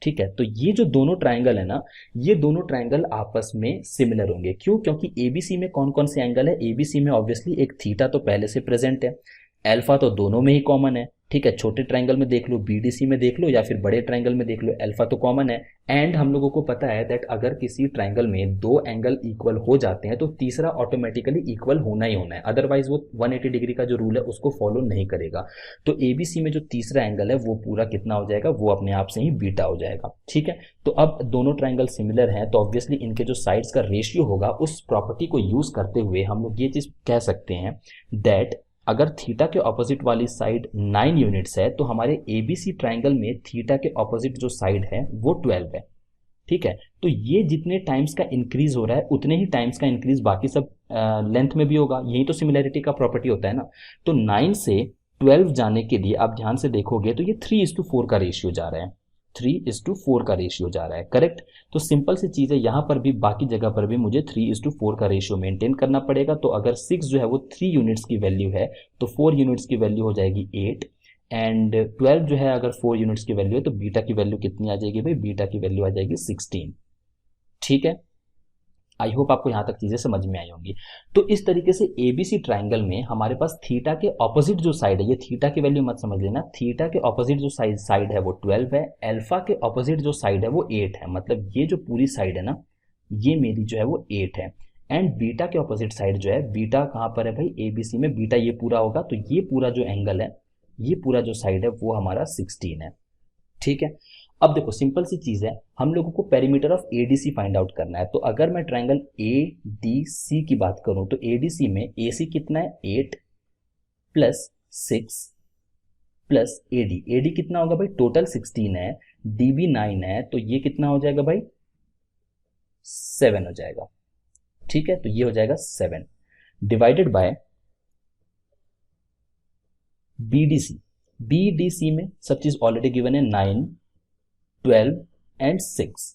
ठीक है, तो ये जो दोनों ट्राइंगल है ना, ये दोनों ट्राइंगल आपस में सिमिलर होंगे। क्यों, क्योंकि ABC में कौन कौन से एंगल है, ABC में ऑब्वियसली एक थीटा तो पहले से प्रेजेंट है, अल्फा तो दोनों में ही कॉमन है, ठीक है, छोटे ट्राइंगल में देख लो, BDC में देख लो, या फिर बड़े ट्राइंगल में देख लो, अल्फा तो कॉमन है। एंड हम लोगों को पता है दैट अगर किसी ट्राइंगल में दो एंगल इक्वल हो जाते हैं तो तीसरा ऑटोमेटिकली इक्वल होना ही होना है, अदरवाइज वो 180 डिग्री का जो रूल है उसको फॉलो नहीं करेगा। तो ABC में जो तीसरा एंगल है वो पूरा कितना हो जाएगा, वो अपने आप से ही बीटा हो जाएगा, ठीक है। तो अब दोनों ट्राइंगल सिमिलर हैं, तो ऑब्वियसली इनके जो साइड्स का रेशियो होगा, उस प्रॉपर्टी को यूज करते हुए हम लोग ये चीज कह सकते हैं दैट अगर थीटा के ऑपोजिट वाली साइड 9 यूनिट्स है, तो हमारे ABC ट्राइंगल में थीटा के ऑपोजिट जो साइड है वो 12 है, ठीक है। तो ये जितने टाइम्स का इंक्रीज हो रहा है उतने ही टाइम्स का इंक्रीज बाकी सब लेंथ में भी होगा, यही तो सिमिलैरिटी का प्रॉपर्टी होता है ना। तो 9 से 12 जाने के लिए आप ध्यान से देखोगे तो ये 3:4 का रेशियो जा रहा है, 3:4 का रेशियो जा रहा है, करेक्ट। तो सिंपल सी चीज़ है, यहाँ पर भी बाकी जगह पर भी मुझे 3:4 का रेशियो मेंटेन करना पड़ेगा। तो अगर 6 जो है वो 3 यूनिट्स की वैल्यू है, तो 4 यूनिट्स की वैल्यू हो जाएगी 8, एंड 12 जो है अगर 4 यूनिट्स की वैल्यू है, तो बीटा की वैल्यू कितनी आ जाएगी भाई, बीटा की वैल्यू आ जाएगी 16, ठीक है। आई होप आपको यहाँ तक चीज़ें समझ में आई होंगी। तो इस तरीके से ABC ट्राइंगल में हमारे पास थीटा के ऑपोजिट जो साइड है, ये थीटा की वैल्यू मत समझ लेना, थीटा के ऑपोजिट जो साइड है वो 12 है, अल्फा के ऑपोजिट जो साइड है वो 8 है, मतलब ये जो पूरी साइड है ना, ये मेरी जो है वो 8 है, एंड बीटा के ऑपोजिट साइड जो है, बीटा कहाँ पर है भाई, ABC में बीटा ये पूरा होगा, तो ये पूरा जो एंगल है, ये पूरा जो साइड है वो हमारा 16 है, ठीक है। अब देखो सिंपल सी चीज है, हम लोगों को perimeter of ADC find out करना है। तो अगर मैं ट्रायंगल एडीसी की बात करूं तो एडीसी में एसी कितना है 8 प्लस 6 प्लस एडी, एडी कितना होगा भाई टोटल 16 है, डीबी 9 है, तो ये कितना हो जाएगा भाई 7 हो जाएगा। ठीक है, तो ये हो जाएगा 7 डिवाइडेड बाय बीडीसी। बीडीसी में सब चीज ऑलरेडी गिवन है 9 12 एंड 6।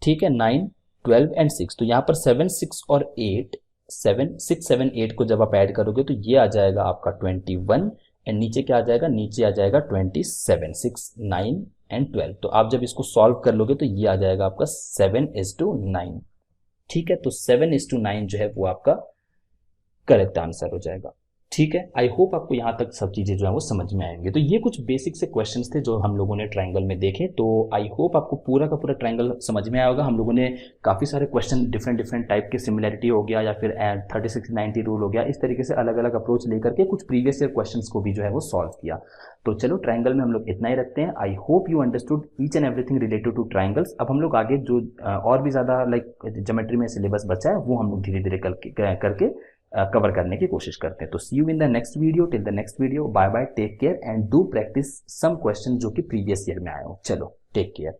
ठीक है, 9 12 एंड 6, तो यहां पर 7 6 और 8 7 6 7 8 को जब आप ऐड करोगे तो ये आ जाएगा आपका 21 एंड नीचे क्या आ जाएगा, नीचे आ जाएगा 27 6 9 एंड 12। तो आप जब इसको सॉल्व कर लोगे तो ये आ जाएगा आपका 7:9। ठीक है, तो 7:9 जो है वो आपका करेक्ट आंसर हो जाएगा। ठीक है, आई होप आपको यहाँ तक सब चीज़ें जो है वो समझ में आएंगे। तो ये कुछ बेसिक से क्वेश्चंस थे जो हम लोगों ने ट्रायंगल में देखे। तो आई होप आपको पूरा का पूरा ट्रायंगल समझ में आया होगा। हम लोगों ने काफ़ी सारे क्वेश्चन डिफरेंट टाइप के, सिमिलैरिटी हो गया या फिर 3690 रूल हो गया, इस तरीके से अलग अलग अप्रोच लेकर के कुछ प्रीवियस ईयर क्वेश्चन को भी जो है वो सॉल्व किया। तो चलो ट्रायंगल में हम लोग इतना ही रखते हैं। I hope you understood each and everything related two triangles. अब हम लोग आगे जो और भी ज़्यादा लाइक ज्योमेट्री में सिलेबस बचा है वो हम लोग धीरे धीरे करके कवर करने की कोशिश करते हैं। तो see you in the next video, till the next video, bye bye, take care and do practice some question जो कि प्रीवियस ईयर में आए हो। चलो टेक केयर।